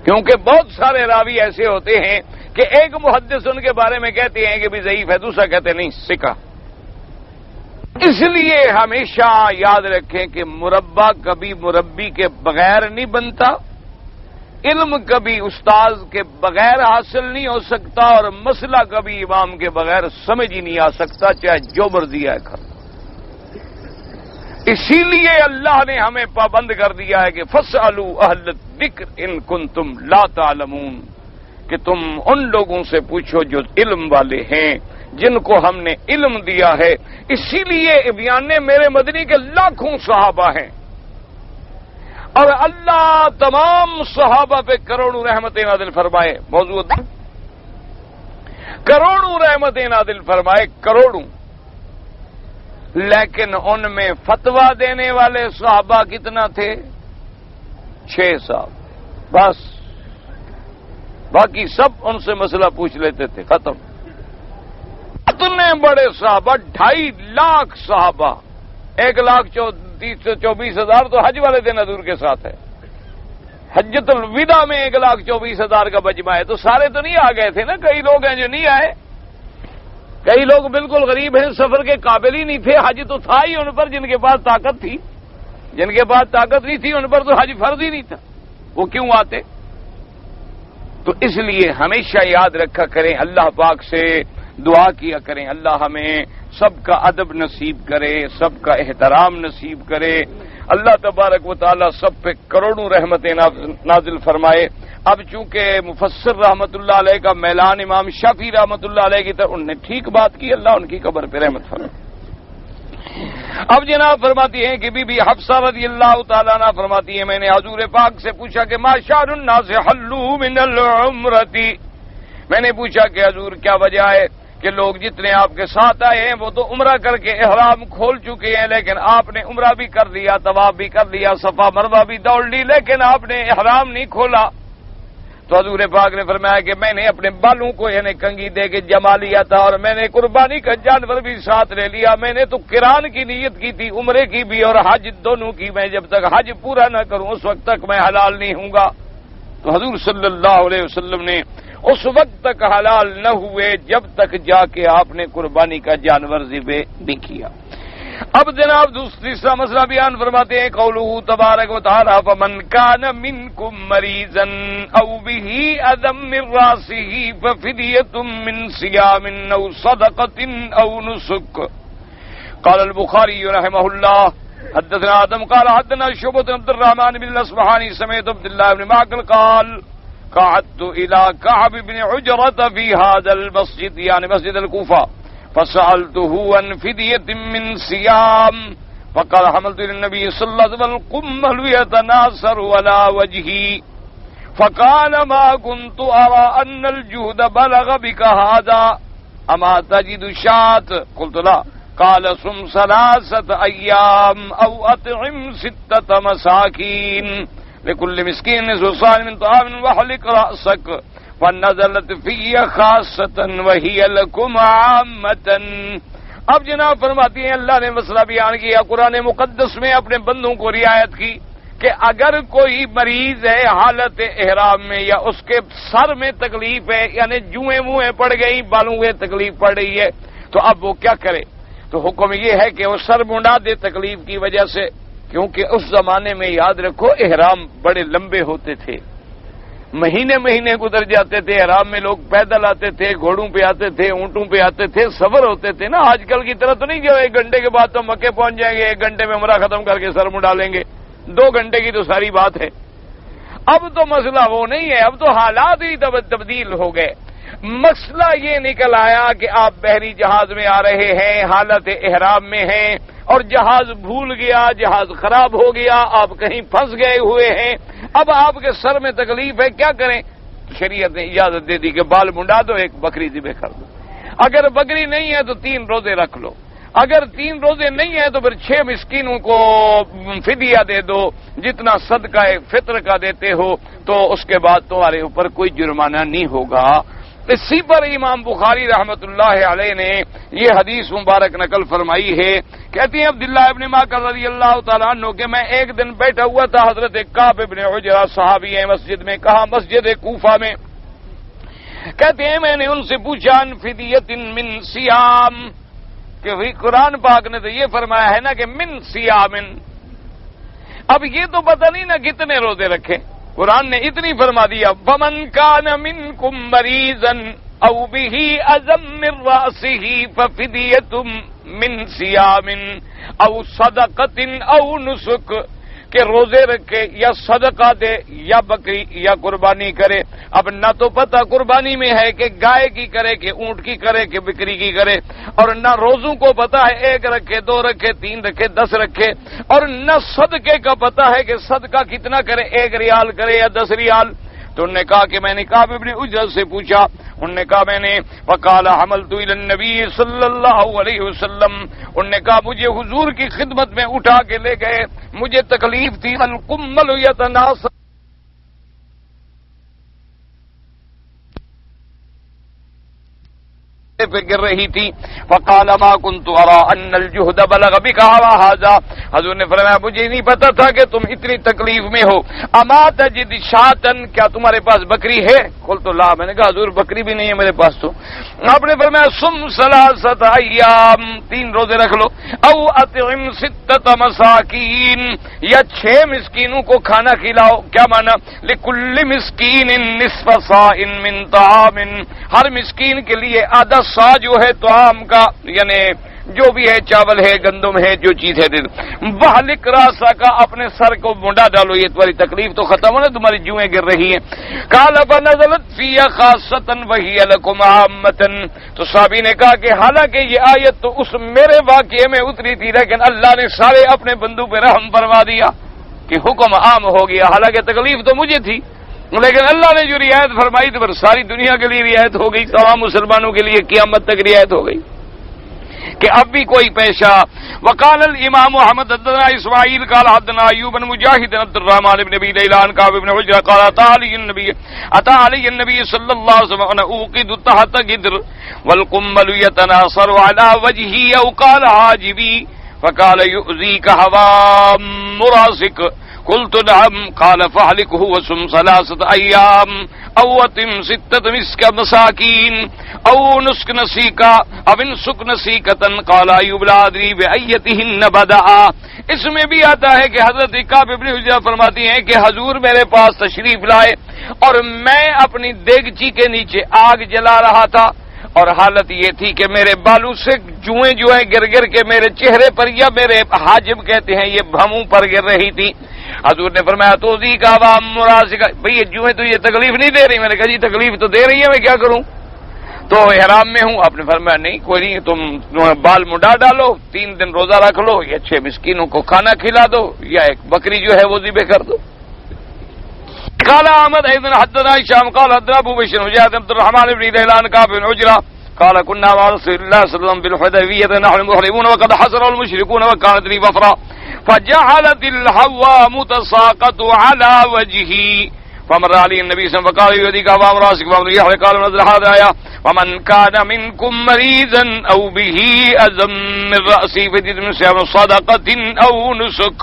کیونکہ بہت سارے راوی ایسے ہوتے ہیں کہ ایک محدث ان کے بارے میں کہتے ہیں کہ بھی ضعیف ہے، دوسرا کہتے نہیں ثقہ۔ اس لیے ہمیشہ یاد رکھیں کہ مربع کبھی مربی کے بغیر نہیں بنتا، علم کبھی استاذ کے بغیر حاصل نہیں ہو سکتا، اور مسئلہ کبھی امام کے بغیر سمجھ ہی نہیں آ سکتا، چاہے جو مرضی ہے کر۔ اسی لیے اللہ نے ہمیں پابند کر دیا ہے کہ فاسألوا اہل الذکر ان کنتم لا تعلمون، کہ تم ان لوگوں سے پوچھو جو علم والے ہیں، جن کو ہم نے علم دیا ہے۔ اسی لیے بیان میرے مدنی کے لاکھوں صحابہ ہیں، اور اللہ تمام صحابہ پہ کروڑوں رحمتیں نازل فرمائے، موضوع کروڑوں رحمتیں نازل فرمائے، کروڑوں، لیکن ان میں فتویٰ دینے والے صحابہ کتنا تھے؟ 6 صاحب بس، باقی سب ان سے مسئلہ پوچھ لیتے تھے، ختم۔ اتنے بڑے صحابہ، 2.5 لاکھ صحابہ، 1,24,000 تو حج والے دن حضور کے ساتھ ہے، حجۃ الوداع میں 1,24,000 کا مجمع ہے، تو سارے تو نہیں آ گئے تھے نا، کئی لوگ ہیں جو نہیں آئے، کئی لوگ بالکل غریب ہیں، سفر کے قابل ہی نہیں تھے، حج تو تھا ہی ان پر، جن کے پاس طاقت تھی، جن کے پاس طاقت نہیں تھی ان پر تو حج فرض ہی نہیں تھا، وہ کیوں آتے؟ تو اس لیے ہمیشہ یاد رکھا کریں، اللہ پاک سے دعا کیا کریں، اللہ ہمیں سب کا ادب نصیب کرے، سب کا احترام نصیب کرے، اللہ تبارک و تعالی سب پہ کروڑوں رحمتیں نازل فرمائے۔ اب چونکہ مفسر رحمت اللہ علیہ کا میلان امام شافعی رحمت اللہ علیہ کی طرف، انہوں نے ٹھیک بات کی، اللہ ان کی قبر پہ رحمت فرمائے۔ اب جناب فرماتی ہیں کہ بی بی حفصہ رضی اللہ تعالیٰ عنہ فرماتی ہیں، میں نے حضور پاک سے پوچھا کہ ما شأن الناس حلوا من العمرۃ، میں نے پوچھا کہ حضور کیا وجہ ہے کہ لوگ جتنے آپ کے ساتھ آئے ہیں وہ تو عمرہ کر کے احرام کھول چکے ہیں، لیکن آپ نے عمرہ بھی کر لیا، طواف بھی کر لیا، صفا مروہ بھی دوڑ لی، لیکن آپ نے احرام نہیں کھولا۔ تو حضور پاک نے فرمایا کہ میں نے اپنے بالوں کو یعنی کنگھی دے کے جما لیا تھا، اور میں نے قربانی کا جانور بھی ساتھ لے لیا، میں نے تو قران کی نیت کی تھی، عمرے کی بھی اور حج دونوں کی، میں جب تک حج پورا نہ کروں اس وقت تک میں حلال نہیں ہوں گا۔ تو حضور صلی اللہ علیہ وسلم نے اس وقت تک حلال نہ ہوئے جب تک جا کے آپ نے قربانی کا جانور ذبح نہیں کیا۔ اب جناب تیسرا مسئلہ بیان فرماتے ہیں، قولہ تبارک و تعالی فمن کان منکم مریضا او به اذى من راسه ففدیۃ من صیام او صدقۃ او نسک۔ قال البخاری رحمہ اللہ حدثنا آدم قال حدثنا شعبۃ بن عبد الرحمن بن الاصبحانی سمعت عبد الله بن معقل قال قعدت الى كعب بن عجرة في هذا المسجد يعني مسجد الكوفة فسألته عن فدية من صيام فقال حملت إلى النبي صلى الله عليه وسلم القمل يتناثر على وجهي فقال ما كنت أرى أن الجهد بلغ بك هذا أما تجد شاة قلت لا قال صم 3 أيام أو أطعم 6 مساكين لكل مسكين نصف صاع من طعام واحلق رأسك فنزلت في خاصة وهي لكم عامة۔ اب جناب فرماتی ہیں اللہ نے مسئلہ بیان کیا قرآن مقدس میں اپنے بندوں کو رعایت کی کہ اگر کوئی مریض ہے حالت احرام میں یا اس کے سر میں تکلیف ہے یعنی جوئیں منہ پڑ گئی بالوں میں تکلیف پڑ رہی ہے تو اب وہ کیا کرے؟ تو حکم یہ ہے کہ وہ سر منڈا دے تکلیف کی وجہ سے، کیونکہ اس زمانے میں یاد رکھو احرام بڑے لمبے ہوتے تھے، مہینے مہینے گزر جاتے تھے، احرام میں لوگ پیدل آتے تھے، گھوڑوں پہ آتے تھے، اونٹوں پہ آتے تھے، سفر ہوتے تھے نا، آج کل کی طرح تو نہیں جو 1 گھنٹے کے بعد تو مکے پہنچ جائیں گے، 1 گھنٹے میں عمرہ ختم کر کے سر منڈا لیں گے، 2 گھنٹے کی تو ساری بات ہے۔ اب تو مسئلہ وہ نہیں ہے، اب تو حالات ہی تبدیل ہو گئے۔ مسئلہ یہ نکل آیا کہ آپ بحری جہاز میں آ رہے ہیں، حالت احرام میں ہیں، اور جہاز بھول گیا، جہاز خراب ہو گیا، آپ کہیں پھنس گئے ہوئے ہیں، اب آپ کے سر میں تکلیف ہے، کیا کریں؟ شریعت نے اجازت دے دی کہ بال منڈا دو، ایک بکری ذبح کر دو۔ اگر بکری نہیں ہے تو 3 روزے رکھ لو، اگر 3 روزے نہیں ہیں تو پھر 6 مسکینوں کو فدیہ دے دو، جتنا صدقہ فطر کا دیتے ہو، تو اس کے بعد تمہارے اوپر کوئی جرمانہ نہیں ہوگا۔ اسی پر امام بخاری رحمت اللہ علیہ نے یہ حدیث مبارک نقل فرمائی ہے، کہتے ہیں عبداللہ ابن ماکر رضی اللہ تعالیٰ عنہ کہ میں ایک دن بیٹھا ہوا تھا، حضرت کعب ابن عجرہ صحابی ہیں مسجد میں، کہا مسجد کوفہ میں، کہتے ہیں میں نے ان سے پوچھا ان فدیۃ من صیام، کہ وہی قرآن پاک نے تو یہ فرمایا ہے نا کہ من صیام، اب یہ تو پتہ نہیں نا کتنے روزے رکھے، قرآن نے اتنی فرما دیا فمن کان منکم مریضا او به اذى من راسه ففدیۃ من صیام او صدقۃ او نسک، کہ روزے رکھے یا صدقہ دے یا بکری یا قربانی کرے۔ اب نہ تو پتہ قربانی میں ہے کہ گائے کی کرے کہ اونٹ کی کرے کہ بکری کی کرے، اور نہ روزوں کو پتہ ہے 1 رکھے 2 رکھے 3 رکھے 10 رکھے، اور نہ صدقے کا پتہ ہے کہ صدقہ کتنا کرے، 1 ریال کرے یا 10 ریال۔ تو انہوں نے کہا کہ میں نے کعب ابن عجرہ سے پوچھا، انہوں نے کہا میں نے وقال حملت الى النبی صلی اللہ علیہ وسلم، انہوں نے کہا مجھے حضور کی خدمت میں اٹھا کے لے گئے، مجھے تکلیف تھی، القمل یتناثر پہ گر رہی تھی، فقال ما كنت ارى ان الجهد بلغ بك هذا، حضور نے فرمایا مجھے نہیں پتا تھا کہ تم اتنی تکلیف میں ہو، اما تجد شاطن، کیا تمہارے پاس بکری ہے؟ قلت لا، میں نے کہا حضور بکری بھی نہیں ہے میرے پاس، تو آپ نے فرمایا صم 3 ایام، 3 روزے رکھ لو، او اطعم 6 مساکین، یا 6 مسکینوں کو کھانا کھلاؤ، کیا مانا؟ لکل مسکین نصف صاع من طعام، ہر مسکین کے لیے آدھا سا جو ہے طعام کا، یعنی جو بھی ہے چاول ہے گندم ہے جو چیز ہے دے دو۔ بہلک راسا کا، اپنے سر کو منڈا ڈالو، یہ تمہاری تکلیف تو ختم ہو نا، تمہاری جوئیں گر رہی ہیں۔ قال فنزلت فی خاصۃ وہی لکم عامۃ، تو صحابی نے کہا کہ حالانکہ یہ آیت تو اس میرے واقعے میں اتری تھی، لیکن اللہ نے سارے اپنے بندوں پہ رحم فرما دیا کہ حکم عام ہو گیا، حالانکہ تکلیف تو مجھے تھی، لیکن اللہ نے جو رعایت فرمائی تو پھر ساری دنیا کے لیے رعایت ہو گئی، تمام مسلمانوں کے لیے قیامت تک رعایت ہو گئی کہ اب بھی کوئی پیشہ۔ وقال الامام محمد حدثنا اسماعیل قال حدثنا ایوب بن مجاہد عبد الرحمن بن ابی لیلان کعب بن عجرہ قال اتى علی النبی صلی اللہ علیہ وسلم انا اوقد تحت قدر والقمل يتناصر على وجهي او قال حاجبي فقال يؤذيك هوى مراسك، قلت نعم، قال فاحلقه وصم 3 ایام او اتم 6 مساکین او نسک نسیکا او انسک نسیکتن، قال ایوب لا ادری بایتہن بدعا۔ اس میں بھی آتا ہے کہ حضرت کعب ابن عجرہ فرماتی ہیں کہ حضور میرے پاس تشریف لائے اور میں اپنی دیگچی کے نیچے آگ جلا رہا تھا، اور حالت یہ تھی کہ میرے بالوں سے جوئیں جو ہیں گر گر کے میرے چہرے پر یا میرے حاجب کہتے ہیں یہ بھموں پر گر رہی تھی۔ حضور نے فرمایا تو دی کا عوام مراسک، بھئی یہ جوئیں تو یہ تکلیف نہیں دے رہی؟ میں نے کہا جی تکلیف تو دے رہی ہے، میں کیا کروں، تو احرام میں ہوں۔ آپ نے فرمایا نہیں کوئی نہیں، تم بال منڈا ڈالو، 3 دن روزہ رکھ لو، یا 6 مسکینوں کو کھانا کھلا دو، یا ایک بکری جو ہے وہ ذبح کر دو۔ قال احمد ايضا حدثنا هشام قال حدثنا ابو بشر وجاء عبد الرحمن بن ليلان كعب بن عجرة قال كنا مع رسول الله صلى الله عليه وسلم بالحديبية نحن محرمون وقد حصر المشركون وكانت لي بفرة فجعلت الهوى متساقط على وجهي فمر علي النبي صلى الله عليه وسلم فقال يهديك أبا راسك فأمر يحرق قال نزل هذا آية ومن كان منكم مريضا أو به أذى من رأسه فدية من صيام صدقة أو نسك۔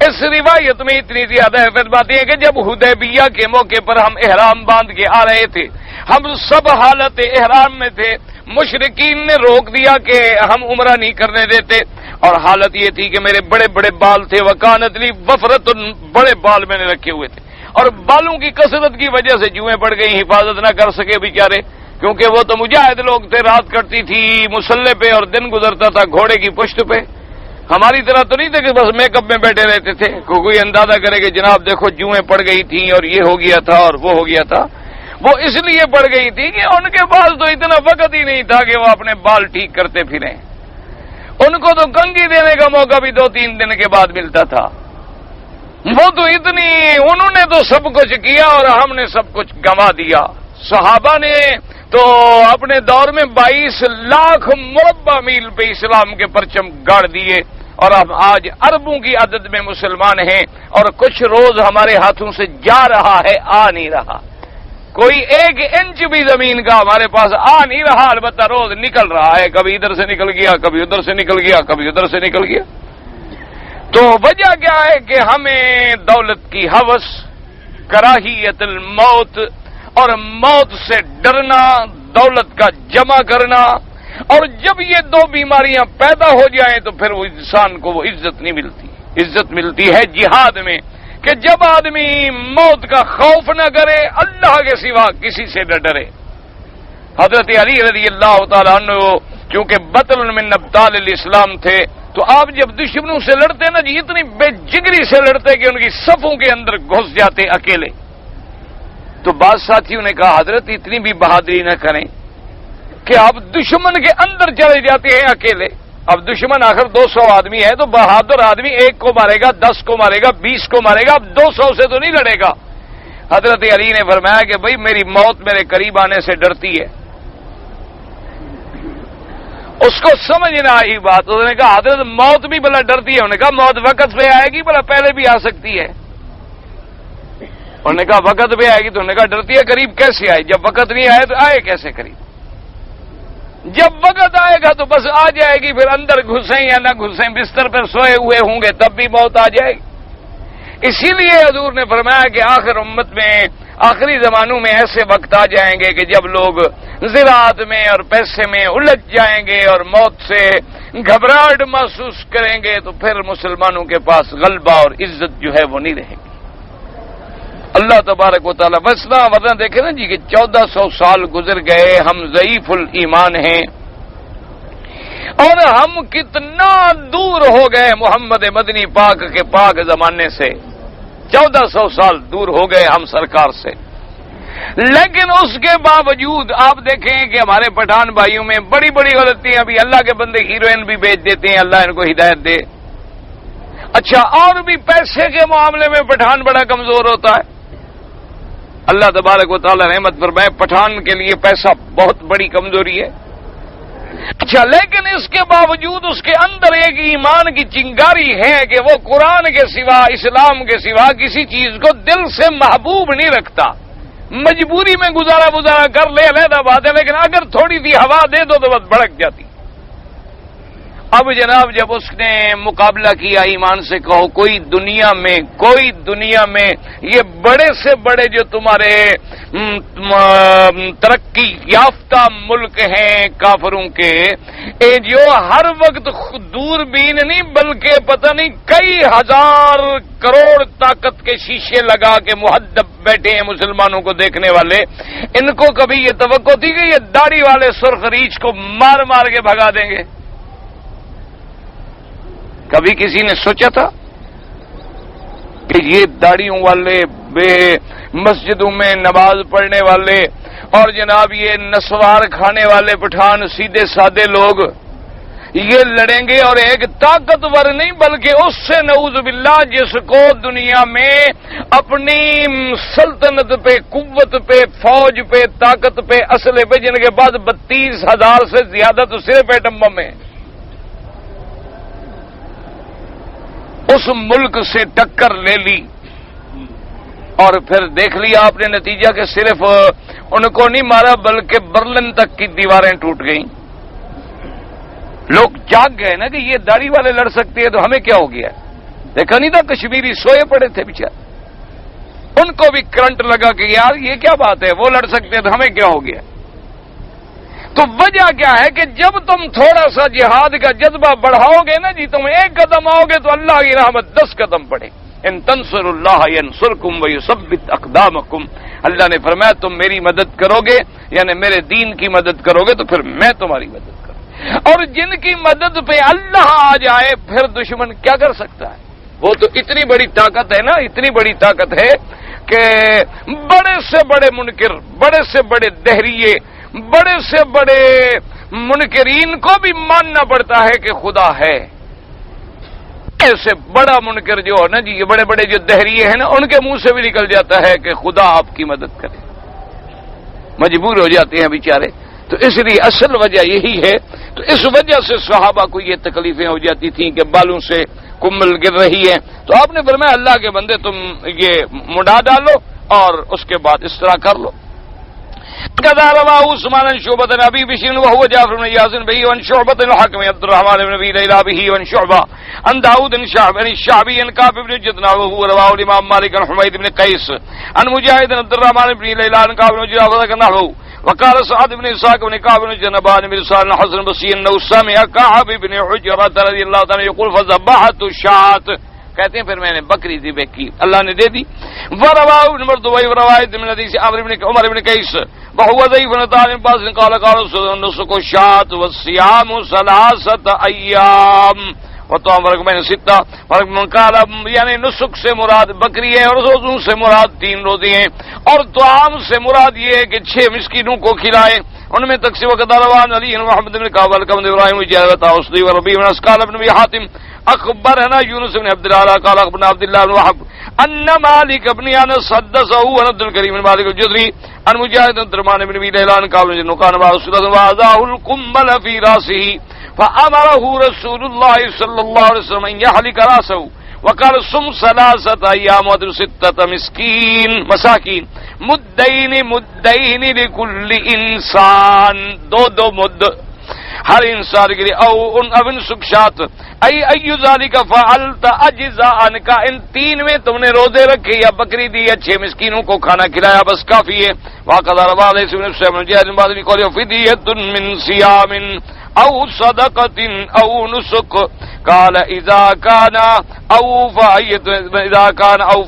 اس روایت میں اتنی زیادہ اہمیت بات ہے کہ جب حدیبیہ کے موقع پر ہم احرام باندھ کے آ رہے تھے، ہم سب حالت احرام میں تھے، مشرکین نے روک دیا کہ ہم عمرہ نہیں کرنے دیتے، اور حالت یہ تھی کہ میرے بڑے بڑے بال تھے، وکانت لی وفرت، بڑے بال میں نے رکھے ہوئے تھے، اور بالوں کی کثرت کی وجہ سے جوئیں پڑ گئی، حفاظت نہ کر سکے بیچارے، کیونکہ وہ تو مجاہد لوگ تھے، رات کٹتی تھی مسلح پہ اور دن گزرتا تھا گھوڑے کی پشت پہ۔ ہماری طرح تو نہیں تھے کہ بس میک اپ میں بیٹھے رہتے تھے، کوئی اندازہ کرے کہ جناب دیکھو جوئیں پڑ گئی تھیں اور یہ ہو گیا تھا اور وہ ہو گیا تھا۔ وہ اس لیے پڑ گئی تھی کہ ان کے پاس تو اتنا وقت ہی نہیں تھا کہ وہ اپنے بال ٹھیک کرتے پھریں. ان کو تو کنگھی دینے کا موقع بھی 2-3 دن کے بعد ملتا تھا. وہ تو انہوں نے تو سب کچھ کیا اور ہم نے سب کچھ گنوا دیا. صحابہ نے تو اپنے دور میں 22 لاکھ مربع میل پہ اسلام کے پرچم گاڑ دیے اور ہم آج اربوں کی عدد میں مسلمان ہیں اور کچھ روز ہمارے ہاتھوں سے جا رہا ہے، آ نہیں رہا. کوئی 1 انچ بھی زمین کا ہمارے پاس آ نہیں رہا، البتہ روز نکل رہا ہے. کبھی ادھر سے نکل گیا، کبھی ادھر سے نکل گیا، کبھی ادھر سے نکل گیا. تو وجہ کیا ہے کہ ہمیں دولت کی ہوس، کراہیت الموت اور موت سے ڈرنا، دولت کا جمع کرنا، اور جب یہ 2 بیماریاں پیدا ہو جائیں تو پھر وہ انسان کو وہ عزت نہیں ملتی. عزت ملتی ہے جہاد میں، کہ جب آدمی موت کا خوف نہ کرے، اللہ کے سوا کسی سے نہ ڈرے. حضرت علی رضی اللہ تعالیٰ عنہ چونکہ بطل من ابطال الاسلام تھے، تو آپ جب دشمنوں سے لڑتے نا جی، اتنی بے جگری سے لڑتے کہ ان کی صفوں کے اندر گھس جاتے اکیلے. تو بعض ساتھیوں نے کہا حضرت اتنی بھی بہادری نہ کریں کہ آپ دشمن کے اندر چلے جاتے ہیں اکیلے. اب دشمن آخر 200 آدمی ہے تو بہادر آدمی 1 کو مارے گا، 10 کو مارے گا، 20 کو مارے گا، اب 200 سے تو نہیں لڑے گا. حضرت علی نے فرمایا کہ بھئی میری موت میرے قریب آنے سے ڈرتی ہے. اس کو سمجھ نہ آئی بات. انہوں نے کہا حضرت موت بھی بلا ڈرتی ہے. انہوں نے کہا موت وقت پہ آئے گی، بلا پہلے بھی آ سکتی ہے. انہوں نے کہا وقت پہ آئے گی. تو انہوں نے کہا ڈرتی ہے قریب کیسے آئے؟ جب وقت نہیں آئے تو آئے کیسے قریب؟ جب وقت آئے گا تو بس آ جائے گی، پھر اندر گھسیں یا نہ گھسیں، بستر پر سوئے ہوئے ہوں گے تب بھی موت آ جائے گی. اسی لیے حضور نے فرمایا کہ آخر امت میں، آخری زمانوں میں ایسے وقت آ جائیں گے کہ جب لوگ زراعت میں اور پیسے میں الجھ جائیں گے اور موت سے گھبراہٹ محسوس کریں گے، تو پھر مسلمانوں کے پاس غلبہ اور عزت جو ہے وہ نہیں رہے گی. اللہ تبارک و تعالیٰ بسنا ورنہ دیکھیں نا جی کہ 1400 سال گزر گئے، ہم ضعیف الایمان ہیں اور ہم کتنا دور ہو گئے محمد مدنی پاک کے پاک زمانے سے. 1400 سال دور ہو گئے ہم سرکار سے. لیکن اس کے باوجود آپ دیکھیں کہ ہمارے پٹھان بھائیوں میں بڑی بڑی غلطیاں بھی. اللہ کے بندے ہیروئن بھی بیچ دیتے ہیں، اللہ ان کو ہدایت دے. اچھا، اور بھی پیسے کے معاملے میں پٹھان بڑا کمزور ہوتا ہے. اللہ تبارک و تعالی رحمت فرمائے، پٹھان کے لیے پیسہ بہت بڑی کمزوری ہے. اچھا، لیکن اس کے باوجود اس کے اندر ایک ایمان کی چنگاری ہے کہ وہ قرآن کے سوا، اسلام کے سوا کسی چیز کو دل سے محبوب نہیں رکھتا. مجبوری میں گزارا کر لے، علیحدہ بات ہے، لیکن اگر تھوڑی سی ہوا دے دو تو بس بھڑک جاتی. اب جناب جب اس نے مقابلہ کیا ایمان سے، کہو کوئی دنیا میں یہ بڑے سے بڑے جو تمہارے ترقی یافتہ ملک ہیں کافروں کے، جو ہر وقت دوربین نہیں بلکہ پتہ نہیں کئی ہزار کروڑ طاقت کے شیشے لگا کے محدب بیٹھے ہیں مسلمانوں کو دیکھنے والے، ان کو کبھی یہ توقع تھی کہ یہ داڑھی والے سرخ ریچھ کو مار کے بھگا دیں گے؟ کبھی کسی نے سوچا تھا کہ یہ داڑھیوں والے، بے مسجدوں میں نماز پڑھنے والے اور جناب یہ نسوار کھانے والے پٹھان سیدھے سادے لوگ یہ لڑیں گے اور ایک طاقتور نہیں بلکہ اس سے نعوذ باللہ جس کو دنیا میں اپنی سلطنت پہ، قوت پہ، فوج پہ، طاقت پہ، اسلحے پہ، جن کے بعد 32,000 سے زیادہ تو صرف ایٹم بم ہے، اس ملک سے ٹکر لے لی. اور پھر دیکھ لیا آپ نے نتیجہ کہ صرف ان کو نہیں مارا بلکہ برلن تک کی دیواریں ٹوٹ گئیں. لوگ جاگ گئے نا کہ یہ داڑھی والے لڑ سکتے ہیں تو ہمیں کیا ہو گیا. دیکھا نہیں تھا کشمیری سوئے پڑے تھے بیچارے، ان کو بھی کرنٹ لگا کہ یار یہ کیا بات ہے، وہ لڑ سکتے ہیں تو ہمیں کیا ہو گیا. تو وجہ کیا ہے کہ جب تم تھوڑا سا جہاد کا جذبہ بڑھاؤ گے نا جی، تم 1 قدم آؤ گے تو اللہ کی رحمت 10 قدم پڑے. ان تنصر اللہ ینصرکم ویثبت اقدامکم. اللہ نے فرمایا تم میری مدد کرو گے، یعنی میرے دین کی مدد کرو گے تو پھر میں تمہاری مدد کروں. اور جن کی مدد پہ اللہ آ جائے پھر دشمن کیا کر سکتا ہے؟ وہ تو اتنی بڑی طاقت ہے نا، اتنی بڑی طاقت ہے کہ بڑے سے بڑے منکر، بڑے سے بڑے دہریے، بڑے سے بڑے منکرین کو بھی ماننا پڑتا ہے کہ خدا ہے۔ ایسے بڑا منکر جو ہے نا جی، یہ بڑے بڑے جو دہریے ہیں نا، ان کے منہ سے بھی نکل جاتا ہے کہ خدا آپ کی مدد کرے، مجبور ہو جاتے ہیں بیچارے۔ تو اس لیے اصل وجہ یہی ہے۔ تو اس وجہ سے صحابہ کو یہ تکلیفیں ہو جاتی تھیں کہ بالوں سے کمل گر رہی ہے، تو آپ نے فرمایا اللہ کے بندے تم یہ منڈا ڈالو اور اس کے بعد اس طرح کر لو۔ كذا رواه عثمان عن شعبة بن أبي بشر وهو جعفر بن ياسر به عن شعبة الحكم عبد الرحمن بن أبي ليلى به عن شعبة عن داود بن الشعبي عن كعب بن جدنا وهو رواه الإمام مالك عن حميد بن قيس عن مجاهد عبد الرحمن بن ليلى عن كعب بن جدنا نحوه. وقال سعد بن إسحاق بن كعب بن جنبان بن سعد حسن البصري أنه سمع كعب بن عجرة رضي الله عنه يقول فذبحت الشاة، کہتے ہیں پھر میں نے بکری ذبح کی، اللہ نے دے دی۔ ورواه ابن مردوي روایت من حدیث عمر بن قیس وهو ضعيف عن باز قال قال رسول الله نسك الشاة والصيام 3 أيام وطعام رقم 6 من قال، یعنی نسک سے مراد بکری ہے اور روزوں سے مراد 3 روزے ہیں، اور طعام سے مراد یہ ہے کہ 6 مسکینوں کو کھلائے۔ ان میں تقسیم وقدر روان علی محمد بن کعب القمد ابراہیم جابر اصلی وربی بن اسقال بن ابي حاتم اخبرنا يونس بن عبد الله قال اخبرنا عبد الله بن وهب ان مالك بن انس حدثه عن عبد الكريم بن مالك الجدري عن مجاهد بن درمان بن ابي ليلى عن كعب بن كان مع رسول الله وضعه القمل في راسه فامره رسول الله صلى الله عليه وسلم ان يحلق راسه وقال صم 3 أيام وادر 6 مساكين مدين لكل انسان، 2 مد ہر انسان کے لیے، او ان ابن سکشات ای ذالک فعلت اجزاء عنک، ان 3 میں تم نے روزے رکھے یا بکری دی یا 6 مسکینوں کو کھانا کھلایا، بس کافی ہے۔ وقد روى ليس بن سعد جاء بعد قال فدية من صيام او صدقة او نسك قال اذا كان او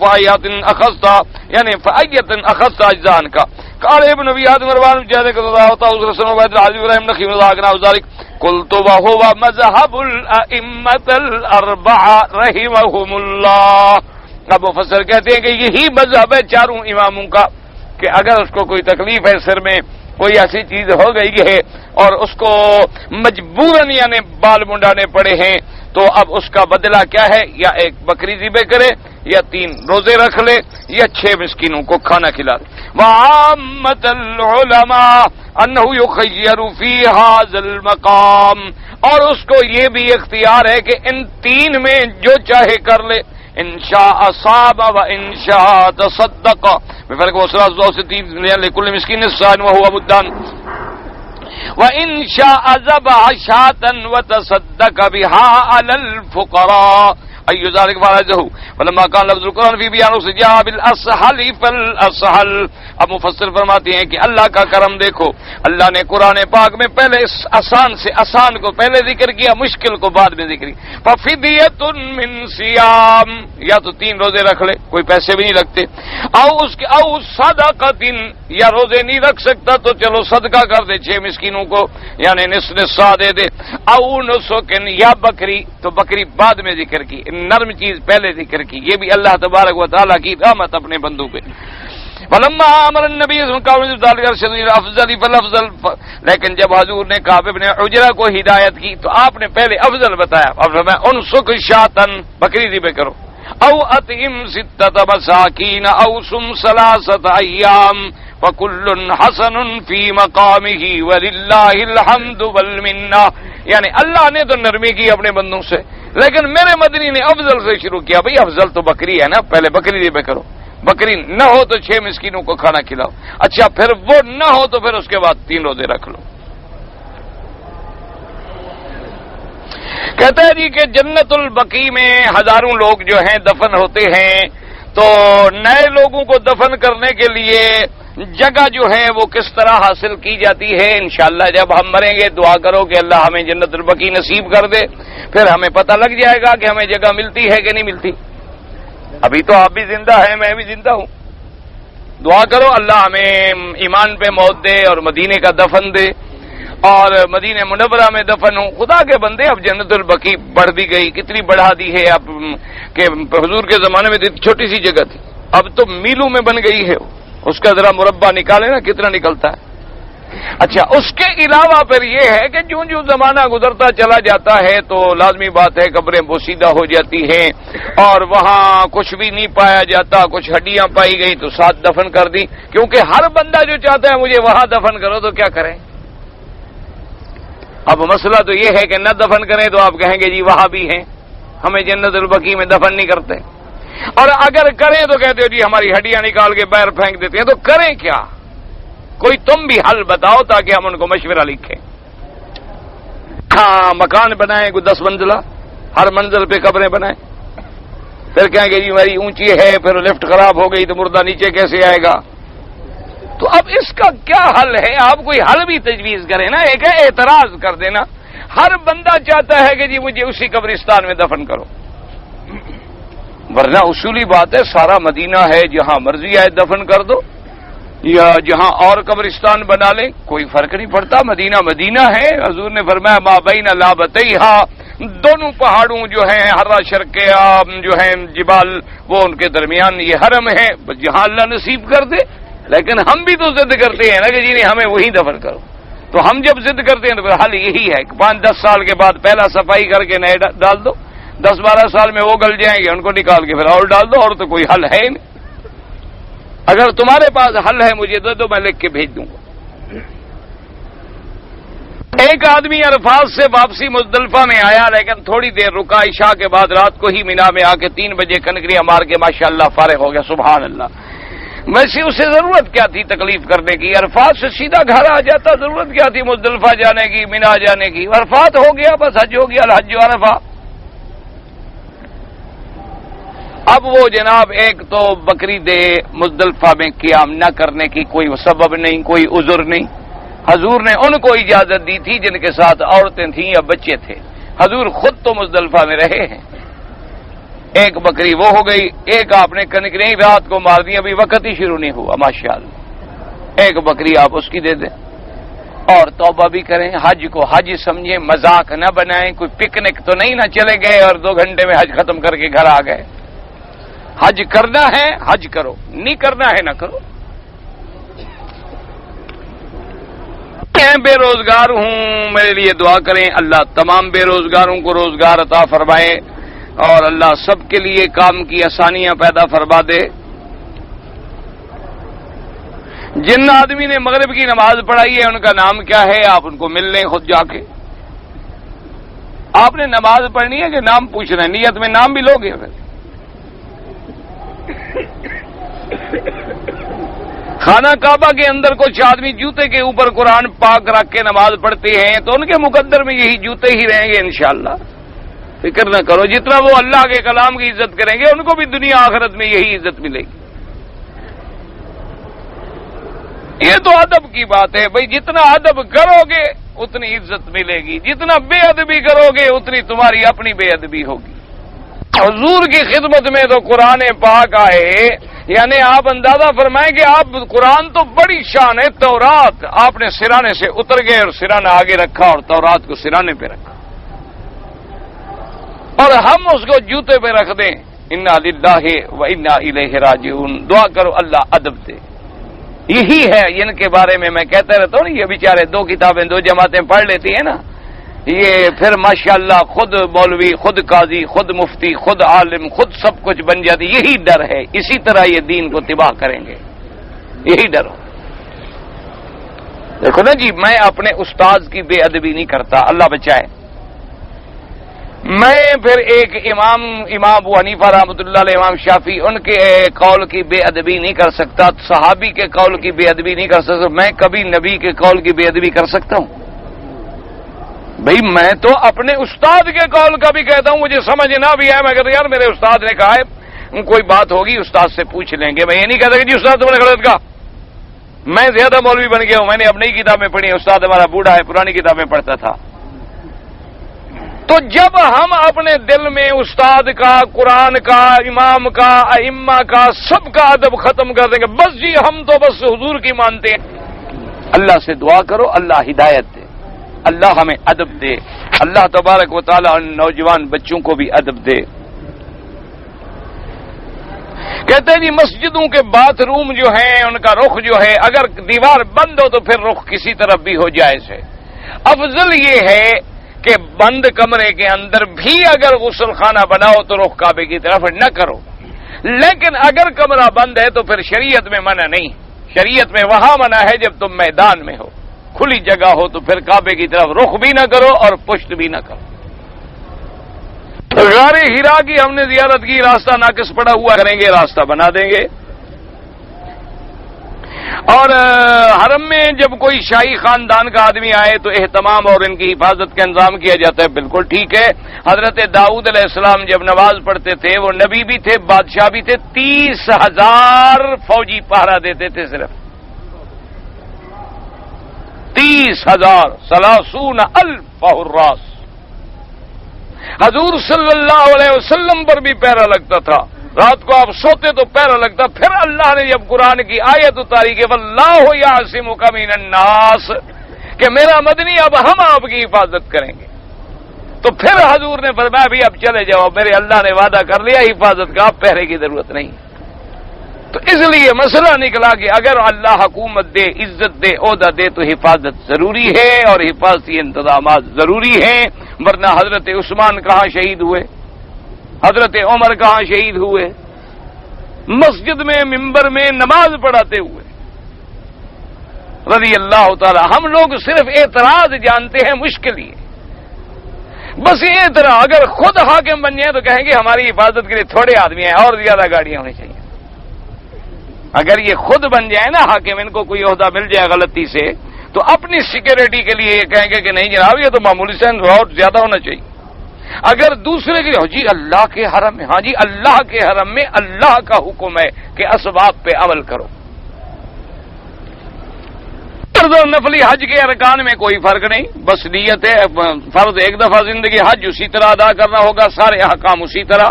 فأية اخذت، یعنی فأية اخذت اجزاء عنك قال ابن ابي حاتم رواه جابر رضي الله تعالى عنه وعبد العزيز ابراهيم نخي ذاكنا ذلك قلت وهو مذهب الائمه الاربعه رحمهم الله۔ اب مفسر کہتے ہیں کہ یہی مذہب ہے 4 اماموں کا کہ اگر اس کو کوئی تکلیف ہے، سر میں کوئی ایسی چیز ہو گئی ہے اور اس کو مجبوراً یعنی بال منڈانے پڑے ہیں، تو اب اس کا بدلہ کیا ہے؟ یا ایک بکری ذبح کرے یا 3 روزے رکھ لے یا 6 مسکینوں کو کھانا کھلا دے۔ وعامة العلماء انه يخير في هذا المقام، اور اس کو یہ بھی اختیار ہے کہ ان 3 میں جو چاہے کر لے، ان شاء صام و ان شاء تصدق بفرق وصلات 3 لكل مسكين الصائم وهو مدان وان شاء ذبح شاة وتصدق بها على الفقراء اي ذلك فرجه ولما كان لفظ القرآن في بيان السجاب الاسهل فالاسهل۔ اب مفسر فرماتے ہیں کہ اللہ کا کرم دیکھو، اللہ نے قرآن پاک میں پہلے اس آسان سے آسان کو پہلے ذکر کیا، مشکل کو بعد میں ذکر کیا۔ ففدیۃ من صیام، یا تو 3 روزے رکھ لے، کوئی پیسے بھی نہیں لگتے، او صدقۃ، یا روزے نہیں رکھ سکتا تو چلو صدقہ کر دے 6 مسکینوں کو، یعنی نصف سا دے دے، او نسک، یا بکری، تو بکری بعد میں ذکر کی، نرم چیز پہلے ذکر کی۔ یہ بھی اللہ تبارک و تعالیٰ کی رحمت اپنے بندوں پہ۔ فلما امر النبی صلی اللہ علیہ وسلم افضل فالافضل، لیکن جب حضور نے کعب بن عجرہ کو ہدایت کی تو آپ نے پہلے افضل بتایا، اب فرمایا انسک شاطن، بکری ذبح کرو، او اطعم 6 مساکین او صم 3 ایام فکل حسن فی مقامہ وللہ الحمد والمنہ۔ یعنی اللہ نے تو نرمی کی اپنے بندوں سے، لیکن میرے مدنی نے افضل سے شروع کیا۔ بھئی افضل تو بکری ہے نا، پہلے بکری ذبح کرو، بکری نہ ہو تو 6 مسکینوں کو کھانا کھلاؤ، اچھا پھر وہ نہ ہو تو پھر اس کے بعد 3 روزے رکھ لو۔ کہتا ہے جی کہ جنت البقیع میں ہزاروں لوگ جو ہیں دفن ہوتے ہیں، تو نئے لوگوں کو دفن کرنے کے لیے جگہ جو ہے وہ کس طرح حاصل کی جاتی ہے؟ انشاءاللہ جب ہم مریں گے دعا کرو کہ اللہ ہمیں جنت البقیع نصیب کر دے، پھر ہمیں پتہ لگ جائے گا کہ ہمیں جگہ ملتی ہے کہ نہیں ملتی۔ ابھی تو آپ بھی زندہ ہیں، میں بھی زندہ ہوں، دعا کرو اللہ ہمیں ایمان پہ موت دے اور مدینے کا دفن دے اور مدینہ منورہ میں دفن ہوں۔ خدا کے بندے اب جنت البقیع بڑھ بھی گئی، کتنی بڑھا دی ہے اب، کہ حضور کے زمانے میں چھوٹی سی جگہ تھی، اب تو میلوں میں بن گئی ہے، اس کا ذرا مربع نکالے نا کتنا نکلتا ہے۔ اچھا، اس کے علاوہ پھر یہ ہے کہ جو جو زمانہ گزرتا چلا جاتا ہے تو لازمی بات ہے قبریں بوسیدہ ہو جاتی ہیں، اور وہاں کچھ بھی نہیں پایا جاتا، کچھ ہڈیاں پائی گئی تو ساتھ دفن کر دی، کیونکہ ہر بندہ جو چاہتا ہے مجھے وہاں دفن کرو تو کیا کریں؟ اب مسئلہ تو یہ ہے کہ نہ دفن کریں تو آپ کہیں گے جی وہاں بھی ہیں، ہمیں جنت البقیع میں دفن نہیں کرتے، اور اگر کریں تو کہتے ہو جی ہماری ہڈیاں نکال کے باہر پھینک دیتے ہیں، تو کریں کیا؟ کوئی تم بھی حل بتاؤ تاکہ ہم ان کو مشورہ لکھیں۔ ہاں، مکان بنائیں کوئی 10 منزلہ، ہر منزل پہ قبریں بنائیں، پھر کہیں گے جی میری اونچی ہے، پھر لفٹ خراب ہو گئی تو مردہ نیچے کیسے آئے گا؟ تو اب اس کا کیا حل ہے؟ آپ کوئی حل بھی تجویز کریں نا، ایک ہے اعتراض کر دینا۔ ہر بندہ چاہتا ہے کہ جی مجھے اسی قبرستان میں دفن کرو، ورنہ اصولی بات ہے سارا مدینہ ہے، جہاں مرضی آئے دفن کر دو، یا جہاں اور قبرستان بنا لیں، کوئی فرق نہیں پڑتا، مدینہ مدینہ ہے۔ حضور نے فرمایا ما بین لابتیہا، دونوں پہاڑوں جو ہیں ہرا شرقیہ جو ہیں جبال، وہ ان کے درمیان یہ حرم ہے، بس جہاں اللہ نصیب کر دے۔ لیکن ہم بھی تو ضد کرتے ہیں نا کہ جی نہیں ہمیں وہی دفن کرو، تو ہم جب ضد کرتے ہیں تو پھر حل یہی ہے کہ 5-10 سال کے بعد پہلا صفائی کر کے نئے ڈال دو، 10-12 سال میں وہ گل جائیں گے، ان کو نکال کے پھر اور ڈال دو، اور تو کوئی حل ہے نہیں۔ اگر تمہارے پاس حل ہے مجھے دے دو، میں لکھ کے بھیج دوں گا۔ ایک آدمی عرفات سے واپسی مزدلفہ میں آیا، لیکن تھوڑی دیر رکا، عشاء کے بعد رات کو ہی مینا میں آ کے 3 بجے کنکریاں مار کے ماشاءاللہ فارغ ہو گیا، سبحان اللہ۔ ویسے اسے ضرورت کیا تھی تکلیف کرنے کی؟ عرفات سے سیدھا گھر آ جاتا، ضرورت کیا تھی مزدلفہ جانے کی، مینا جانے کی؟ عرفات ہو گیا، بس حج ہو گیا، الحج عرفہ۔ اب وہ جناب ایک تو بکری دے مزدلفہ میں قیام نہ کرنے کی کوئی سبب نہیں، کوئی عذر نہیں۔ حضور نے ان کو اجازت دی تھی جن کے ساتھ عورتیں تھیں یا بچے تھے، حضور خود تو مزدلفہ میں رہے ہیں۔ ایک بکری وہ ہو گئی، ایک آپ نے کنکریاں رات کو مار دی، ابھی وقت ہی شروع نہیں ہوا، ماشاءاللہ ایک بکری آپ اس کی دے دیں، اور توبہ بھی کریں، حج کو حج سمجھیں، مذاق نہ بنائیں، کوئی پکنک تو نہیں نہ چلے گئے اور 2 گھنٹے میں حج ختم کر کے گھر آ گئے۔ حج کرنا ہے حج کرو، نہیں کرنا ہے نہ کرو۔ میں بے روزگار ہوں، میرے لیے دعا کریں، اللہ تمام بے روزگاروں کو روزگار عطا فرمائے، اور اللہ سب کے لیے کام کی آسانیاں پیدا فرما دے۔ جن آدمی نے مغرب کی نماز پڑھائی ہے ان کا نام کیا ہے؟ آپ ان کو مل لیں خود جا کے۔ آپ نے نماز پڑھنی ہے کہ نام پوچھ رہے ہیں؟ نیت میں نام بھی لوگے پھر؟ خانہ کعبہ کے اندر کچھ آدمی جوتے کے اوپر قرآن پاک رکھ کے نماز پڑھتے ہیں، تو ان کے مقدر میں یہی جوتے ہی رہیں گے انشاءاللہ، فکر نہ کرو۔ جتنا وہ اللہ کے کلام کی عزت کریں گے ان کو بھی دنیا آخرت میں یہی عزت ملے گی۔ یہ تو ادب کی بات ہے بھائی، جتنا ادب کرو گے اتنی عزت ملے گی، جتنا بے ادبی کرو گے اتنی تمہاری اپنی بے ادبی ہوگی۔ حضور کی خدمت میں تو قرآن پاک آئے، یعنی آپ اندازہ فرمائیں کہ آپ قرآن تو بڑی شان ہے، تورات آپ نے سرانے سے اتر گئے اور سرانہ آگے رکھا اور تورات کو سرانے پہ رکھا، اور ہم اس کو جوتے پہ رکھ دیں۔ انا للہ و انا الیہ راجعون۔ دعا کرو اللہ ادب دے۔ یہی ہے جن کے بارے میں کہتا رہتا ہوں، یہ بیچارے 2 کتابیں 2 جماعتیں پڑھ لیتی ہیں نا، یہ پھر ماشاءاللہ خود مولوی، خود قاضی، خود مفتی، خود عالم، خود سب کچھ بن جاتی۔ یہی ڈر ہے، اسی طرح یہ دین کو تباہ کریں گے، یہی ڈر ہو۔ دیکھو نا جی، میں اپنے استاد کی بے ادبی نہیں کرتا، اللہ بچائے۔ میں پھر ایک امام ابو حنیفہ رحمۃ اللہ علیہ، امام شافعی، ان کے قول کی بے ادبی نہیں کر سکتا، صحابی کے قول کی بے ادبی نہیں کر سکتا، میں کبھی نبی کے قول کی بے ادبی کر سکتا ہوں؟ بھئی میں تو اپنے استاد کے قول کا بھی کہتا ہوں، مجھے سمجھ نہ بھی آئے میں کہتا ہوں یار میرے استاد نے کہا ہے، کوئی بات ہوگی استاد سے پوچھ لیں گے۔ میں یہ نہیں کہتا کہ جی استاد تم نے غلط کہا، میں زیادہ مولوی بن گیا ہوں، میں نے اب نئی کتابیں پڑھی، استاد ہمارا بوڑھا ہے، پرانی کتابیں پڑھتا تھا۔ تو جب ہم اپنے دل میں استاد کا، قرآن کا، امام کا، ائمہ کا، سب کا ادب ختم کر دیں گے، بس جی ہم تو بس حضور کی مانتے ہیں۔ اللہ سے دعا کرو اللہ ہدایت دے، اللہ ہمیں ادب دے، اللہ تبارک و تعالی ان نوجوان بچوں کو بھی ادب دے۔ کہتے ہیں جی مسجدوں کے باتھ روم جو ہیں ان کا رخ جو ہے اگر دیوار بند ہو تو پھر رخ کسی طرف بھی ہو جائز ہے۔ افضل یہ ہے کہ بند کمرے کے اندر بھی اگر غسل خانہ بناؤ تو رخ کعبے کی طرف نہ کرو، لیکن اگر کمرہ بند ہے تو پھر شریعت میں منع نہیں، شریعت میں وہاں منع ہے جب تم میدان میں ہو، کھلی جگہ ہو تو پھر کعبے کی طرف رخ بھی نہ کرو اور پشت بھی نہ کرو۔ غار ہرا کی ہم نے زیارت کی، راستہ ناقص پڑا ہوا، کریں گے راستہ بنا دیں گے۔ اور حرم میں جب کوئی شاہی خاندان کا آدمی آئے تو اہتمام اور ان کی حفاظت کا انتظام کیا جاتا ہے، بالکل ٹھیک ہے۔ حضرت داؤد علیہ السلام جب نماز پڑھتے تھے وہ نبی بھی تھے، بادشاہ بھی تھے، 30,000 فوجی پہرا دیتے تھے، صرف 30,000، 30,000 حراس۔ حضور صلی اللہ علیہ وسلم پر بھی پہرا لگتا تھا، رات کو آپ سوتے تو پہرا لگتا۔ پھر اللہ نے جب قرآن کی آیت اتاری کہ واللہ یعصمک من الناس، کہ میرا مدنی اب ہم آپ کی حفاظت کریں گے، تو پھر حضور نے فرمایا بھی اب چلے جاؤ، میرے اللہ نے وعدہ کر لیا حفاظت کا، اب پہرے کی ضرورت نہیں۔ تو اس لیے مسئلہ نکلا کہ اگر اللہ حکومت دے، عزت دے، عہدہ دے تو حفاظت ضروری ہے اور حفاظتی انتظامات ضروری ہیں، ورنہ حضرت عثمان کہاں شہید ہوئے، حضرت عمر کہاں شہید ہوئے؟ مسجد میں ممبر میں نماز پڑھاتے ہوئے رضی اللہ تعالی۔ ہم لوگ صرف اعتراض جانتے ہیں، مشکل ہی ہے بس یہ اعتراض۔ اگر خود حاکم بن جائیں تو کہیں گے ہماری حفاظت کے لیے تھوڑے آدمی ہیں اور زیادہ گاڑیاں ہونی چاہیے۔ اگر یہ خود بن جائے نا حاکم، ان کو کوئی عہدہ مل جائے غلطی سے، تو اپنی سیکورٹی کے لیے یہ کہیں گے کہ نہیں جناب یہ تو معمولی سے اور زیادہ ہونا چاہیے۔ اگر دوسرے کے لیے جی اللہ کے حرم میں، ہاں جی اللہ کے حرم میں اللہ کا حکم ہے کہ اسباب پہ عمل کرو۔ فرض اور نفلی حج کے ارکان میں کوئی فرق نہیں، بس نیت ہے، فرض ایک دفعہ زندگی، حج اسی طرح ادا کرنا ہوگا، سارے احکام اسی طرح۔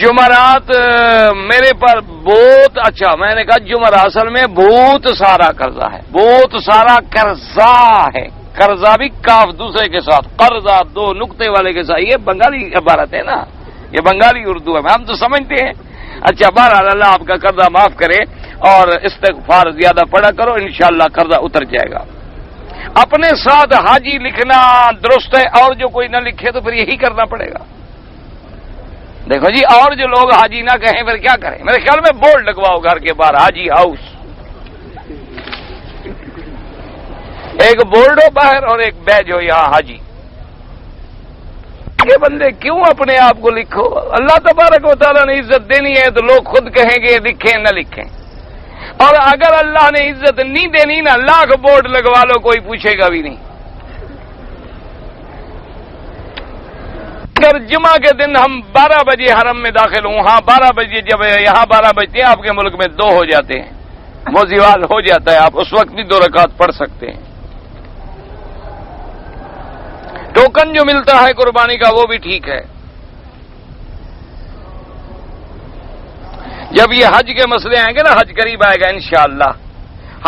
جمعرات میرے پر بہت اچھا، میں نے کہا جمعرات اصل میں بہت سارا قرضہ ہے، بہت سارا قرضہ ہے، قرضہ بھی کاف دوسرے کے ساتھ، قرضہ دو نقطے والے کے ساتھ، یہ بنگالی عبارت ہے نا، یہ بنگالی اردو ہے، ہم تو سمجھتے ہیں۔ اچھا بہرحال اللہ آپ کا قرضہ معاف کرے اور استغفار زیادہ پڑھا کرو، انشاءاللہ قرضہ اتر جائے گا۔ اپنے ساتھ حاجی لکھنا درست ہے، اور جو کوئی نہ لکھے تو پھر یہی کرنا پڑے گا۔ دیکھو جی اور جو لوگ حاجی نہ کہیں پھر کیا کریں؟ میرے خیال میں بورڈ لگواؤ گھر کے باہر، حاجی ہاؤس، ایک بورڈ ہو باہر اور ایک بیج ہو یہاں حاجی۔ یہ بندے کیوں اپنے آپ کو لکھو؟ اللہ تبارک و تعالیٰ نے عزت دینی ہے تو لوگ خود کہیں گے لکھیں نہ لکھیں، اور اگر اللہ نے عزت نہیں دینی نا، لاکھ بورڈ لگوا لو کوئی پوچھے گا بھی نہیں۔ اگر جمعہ کے دن ہم 12 بجے حرم میں داخل ہوں، ہاں 12 بجے، جب یہاں 12 بجتے ہیں آپ کے ملک میں 2 ہو جاتے ہیں، وہ زوال ہو جاتا ہے، آپ اس وقت بھی 2 رکعت پڑھ سکتے ہیں۔ ٹوکن جو ملتا ہے قربانی کا وہ بھی ٹھیک ہے۔ جب یہ حج کے مسئلے آئیں گے نا، حج قریب آئے گا انشاءاللہ،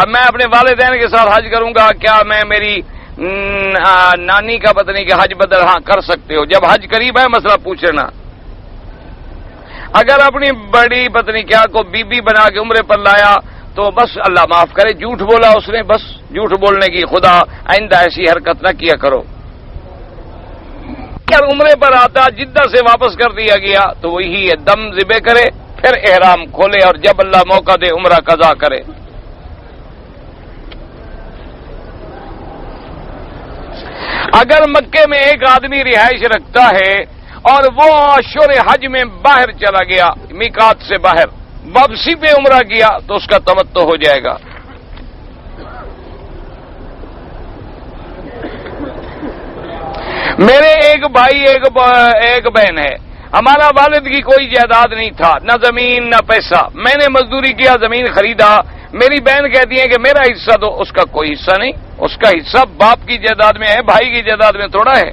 میں اپنے والدین کے ساتھ حج کروں گا، کیا میں میری نانی کا پتنی کے حج بدل؟ ہاں کر سکتے ہو، جب حج قریب ہے مسئلہ پوچھنا۔ اگر اپنی بڑی پتنی کیا کو بی بی بنا کے عمرے پر لایا تو بس اللہ معاف کرے، جھوٹ بولا اس نے، بس جھوٹ بولنے کی، خدا آئندہ ایسی حرکت نہ کیا کرو۔ اگر عمرے پر آتا جدہ سے واپس کر دیا گیا تو وہی ہے، دم ذبح کرے پھر احرام کھولے اور جب اللہ موقع دے عمرہ قضا کرے۔ اگر مکے میں ایک آدمی رہائش رکھتا ہے اور وہ اشہر حج میں باہر چلا گیا، میقات سے باہر، واپسی پہ عمرہ کیا تو اس کا تمتع ہو جائے گا۔ میرے ایک بھائی ایک بہن ہے، ہمارا والد کی کوئی جائیداد نہیں تھا، نہ زمین نہ پیسہ، میں نے مزدوری کیا، زمین خریدا، میری بہن کہتی ہے کہ میرا حصہ دو، اس کا کوئی حصہ نہیں، اس کا حصہ باپ کی جائیداد میں ہے، بھائی کی جائیداد میں تھوڑا ہے۔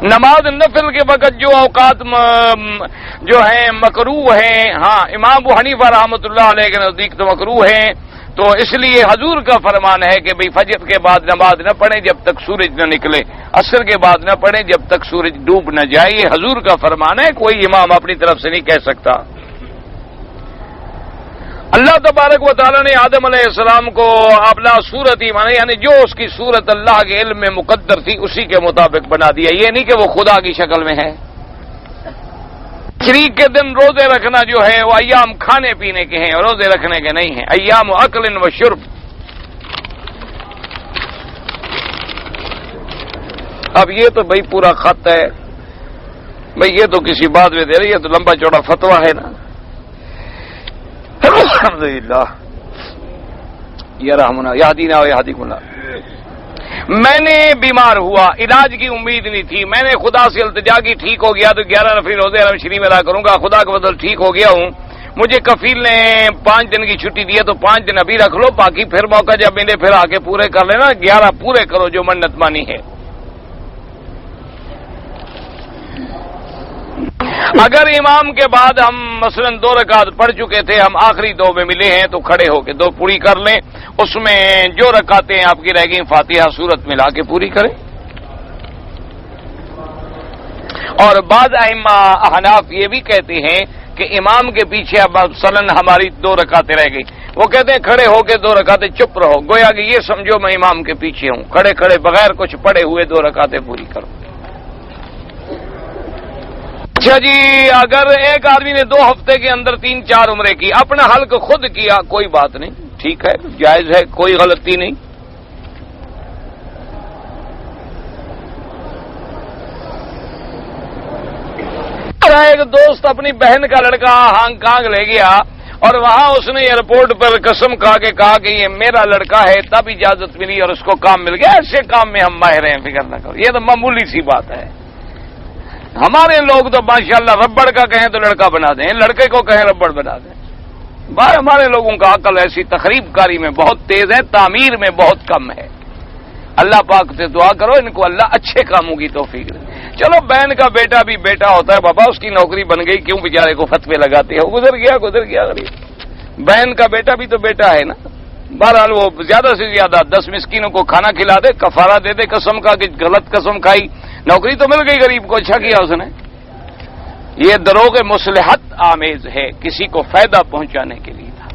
نماز نفل کے وقت جو اوقات جو ہیں مکروہ ہیں، ہاں امام ابو حنیفہ رحمۃ اللہ علیہ کے نزدیک تو مکروہ ہیں، تو اس لیے حضور کا فرمان ہے کہ بھئی فجر کے بعد نماز نہ پڑھیں جب تک سورج نہ نکلے، عصر کے بعد نہ پڑھیں جب تک سورج ڈوب نہ جائے. یہ حضور کا فرمان ہے، کوئی امام اپنی طرف سے نہیں کہہ سکتا. اللہ تبارک و تعالیٰ نے آدم علیہ السلام کو اعلیٰ صورت ہی مانا، یعنی جو اس کی صورت اللہ کے علم میں مقدر تھی اسی کے مطابق بنا دیا. یہ نہیں کہ وہ خدا کی شکل میں ہے. تشریق کے دن روزے رکھنا جو ہے وہ ایام کھانے پینے کے ہیں اور روزے رکھنے کے نہیں ہیں. ایام اکل و شرب. اب یہ تو بھئی پورا خط ہے بھئی، یہ تو کسی بات میں دے رہی ہے، تو لمبا چوڑا فتویٰ ہے نا. الحمدللہ یا رحمنا یا ہدینا و یا ہدیکم اللہ. میں نے بیمار ہوا، علاج کی امید نہیں تھی، میں نے خدا سے التجا کی ٹھیک ہو گیا تو 11 نفل روزے حرم شریف میں ادا کروں گا. خدا کے بدل ٹھیک ہو گیا ہوں، مجھے کفیل نے 5 دن کی چھٹی دی ہے تو 5 دن ابھی رکھ لو، باقی پھر موقع جب ملے پھر آ کے پورے کر لینا. 11 پورے کرو جو منت مانی ہے. اگر امام کے بعد ہم مثلا 2 رکعت پڑھ چکے تھے، ہم آخری 2 میں ملے ہیں تو کھڑے ہو کے 2 پوری کر لیں. اس میں جو رکعتیں آپ کی رہ گئیں فاتحہ سورت ملا کے پوری کریں. اور بعض ائمہ احناف یہ بھی کہتے ہیں کہ امام کے پیچھے اب مثلا ہماری 2 رکعتیں رہ گئی، وہ کہتے ہیں کھڑے ہو کے 2 رکعتیں چپ رہو، گویا کہ یہ سمجھو میں امام کے پیچھے ہوں، کھڑے کھڑے بغیر کچھ پڑھے ہوئے 2 رکعتیں پوری کرو. اچھا جی، اگر ایک آدمی نے 2 ہفتے کے اندر 3-4 عمرے کی، اپنا حلق خود کیا، کوئی بات نہیں، ٹھیک ہے، جائز ہے، کوئی غلطی نہیں. ایک دوست اپنی بہن کا لڑکا ہانگ کانگ لے گیا اور وہاں اس نے ایئرپورٹ پر قسم کھا کے کہا کہ یہ میرا لڑکا ہے، تب اجازت ملی اور اس کو کام مل گیا. ایسے کام میں ہم ماہر ہیں، فکر نہ کرو، یہ تو معمولی سی بات ہے. ہمارے لوگ تو ماشاءاللہ ربڑ کا کہیں تو لڑکا بنا دیں، لڑکے کو کہیں ربڑ بنا دیں. ہمارے لوگوں کا عقل ایسی تخریب کاری میں بہت تیز ہے، تعمیر میں بہت کم ہے. اللہ پاک سے دعا کرو ان کو اللہ اچھے کاموں کی توفیق دے. چلو بہن کا بیٹا بھی بیٹا ہوتا ہے بابا، اس کی نوکری بن گئی، کیوں بیچارے کو فتوے لگاتے ہو؟ گزر گیا غریب. بہن کا بیٹا بھی تو بیٹا ہے نا. بہرحال وہ زیادہ سے زیادہ 10 مسکینوں کو کھانا کھلا دے، کفارہ دے دے قسم کا کہ غلط قسم کھائی، نوکری تو مل گئی غریب کو، اچھا کیا اس نے. یہ دروغ مصلحت آمیز ہے، کسی کو فائدہ پہنچانے کے لیے تھا.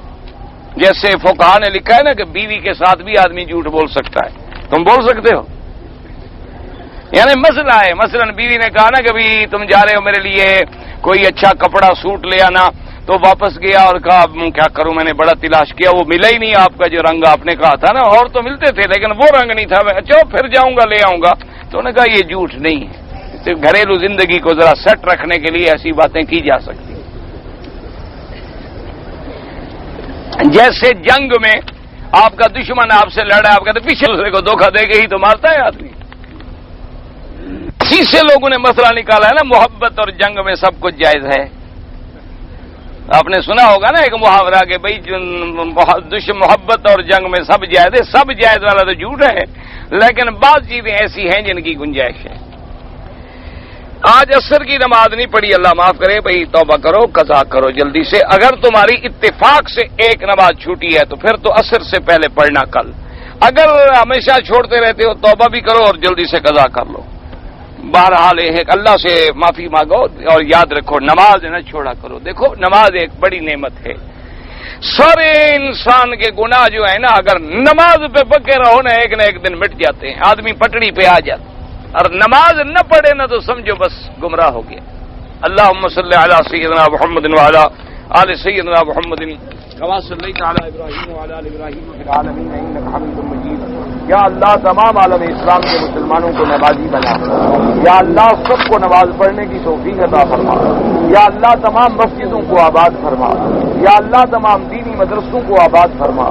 جیسے فقہا نے لکھا ہے نا کہ بیوی کے ساتھ بھی آدمی جھوٹ بول سکتا ہے. تم بول سکتے ہو؟ یعنی مسئلہ ہے، مثلا بیوی نے کہا نا کہ بھی تم جا رہے ہو میرے لیے کوئی اچھا کپڑا سوٹ لے آنا، تو واپس گیا اور کہا کیا کروں، میں نے بڑا تلاش کیا، وہ ملا ہی نہیں آپ کا جو رنگ آپ نے کہا تھا نا. اور تو ملتے تھے لیکن وہ رنگ نہیں تھا. چلو پھر جاؤں گا لے آؤں گا. تو انہوں نے کہا یہ جھوٹ نہیں ہے. گھریلو زندگی کو ذرا سیٹ رکھنے کے لیے ایسی باتیں کی جا سکتی ہیں. جیسے جنگ میں آپ کا دشمن آپ سے لڑا، آپ کہتے پیچھے دوسرے کو دھوکہ دے کے ہی تو مارتا ہے آدمی. اسی سے لوگوں نے مسئلہ نکالا ہے نا، محبت اور جنگ میں سب کچھ جائز ہے. آپ نے سنا ہوگا نا ایک محاورہ کہ بھائی محبت اور جنگ میں سب جائز ہے. سب جائز والا تو جھوٹ ہے، لیکن بعض چیزیں ایسی ہیں جن کی گنجائش ہے. آج عصر کی نماز نہیں پڑھی، اللہ معاف کرے، بھائی توبہ کرو، قضا کرو جلدی سے. اگر تمہاری اتفاق سے ایک نماز چھوٹی ہے تو پھر تو عصر سے پہلے پڑھنا کل. اگر ہمیشہ چھوڑتے رہتے ہو توبہ بھی کرو اور جلدی سے قضا کر لو. بہرحال ایک اللہ سے معافی مانگو اور یاد رکھو نماز نہ چھوڑا کرو. دیکھو نماز ایک بڑی نعمت ہے. سارے انسان کے گناہ جو ہے نا اگر نماز پہ پکے رہو نا ایک دن مٹ جاتے ہیں. آدمی پٹڑی پہ آ جاتا اور نماز نہ پڑھے نا تو سمجھو بس گمراہ ہو گیا. اللہم صلی علی سیدنا محمد وعلی آل سیدنا محمد کما صلیت علی ابراہیم وعلی آل ابراہیم فی العالمین انک حمید مجید. یا اللہ تمام عالم اسلام کے مسلمانوں کو نمازی بنا. یا اللہ سب کو نماز پڑھنے کی توفیق عطا فرما. یا اللہ تمام مسجدوں کو آباد فرما. یا اللہ تمام دینی مدرسوں کو آباد فرما.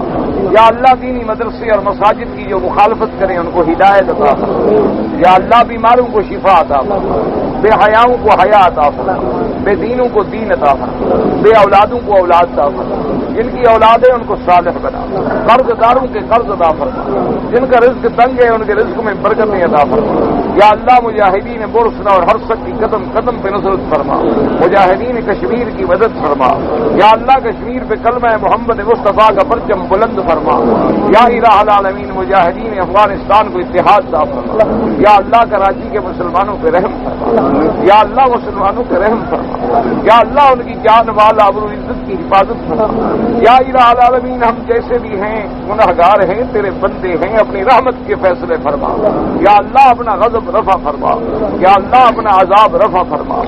یا اللہ دینی مدرسے اور مساجد کی جو مخالفت کریں ان کو ہدایت عطا فرما. یا اللہ بیماروں کو شفا عطا فرما. بے حیاؤں کو حیا عطا فرما. بے دینوں کو دین عطا فرما. بے اولادوں کو اولاد عطا فرما. جن کی اولاد ہے ان کو صالح بنا. قرض داروں کے قرض عطا فرما. جن کا رزق تنگ ہے ان کے رزق میں برکتیں عطا فرما. یا اللہ مجاہدین بورسنا اور ہرسک کی قدم قدم پہ نصرت فرما، مجاہدین کشمیر کی مدد فرما، یا اللہ کشمیر پہ کلمہ محمد مصطفیٰ کا پرچم بلند فرما، یا الہ العالمین مجاہدین افغانستان کو اتحاد عطا فرما، یا اللہ کراچی کے مسلمانوں پہ رحم فرما، یا اللہ مسلمانوں پہ رحم فرما، یا اللہ ان کی جان مال آبرو عزت کی حفاظت فرما، یا الہ العالمین ہم جیسے بھی ہیں گنہگار ہیں، تیرے بندے ہیں، اپنی رحمت کے فیصلے فرما، یا اللہ اپنا غضب رفع فرما، یا اللہ اپنا عذاب رفع فرما،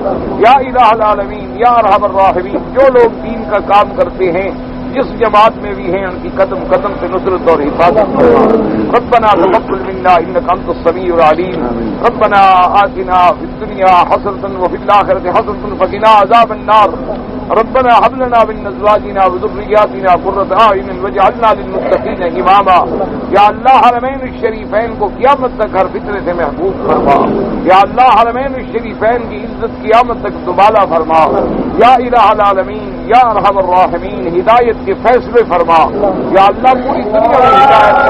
یا الہ العالمین یا ارحم الراحمین جو لوگ دین کا کام کرتے ہیں جس جماعت میں بھی ہیں ان کی قدم قدم پہ نصرت اور حفاظت فرما۔ ربنا تقبل منا انك انت السميع العليم، ربنا آتنا في الدنيا حسنة وفي الآخرة حسنة وقنا عذاب النار، ربنا هب لنا من ازواجنا وذرياتنا قرة اعين واجعلنا للمتقين اماما۔ یا اللہ حرمین الشریفین کو قیامت تک ہر فتنے سے محفوظ فرما، یا اللہ حرمین الشریفین کی عزت قیامت تک دوبالا فرما، یا الہ العالمین یا ارحم الراحمین ہدایت کے فیصلے فرما، یا اللہ پوری دنیا میں ہدایت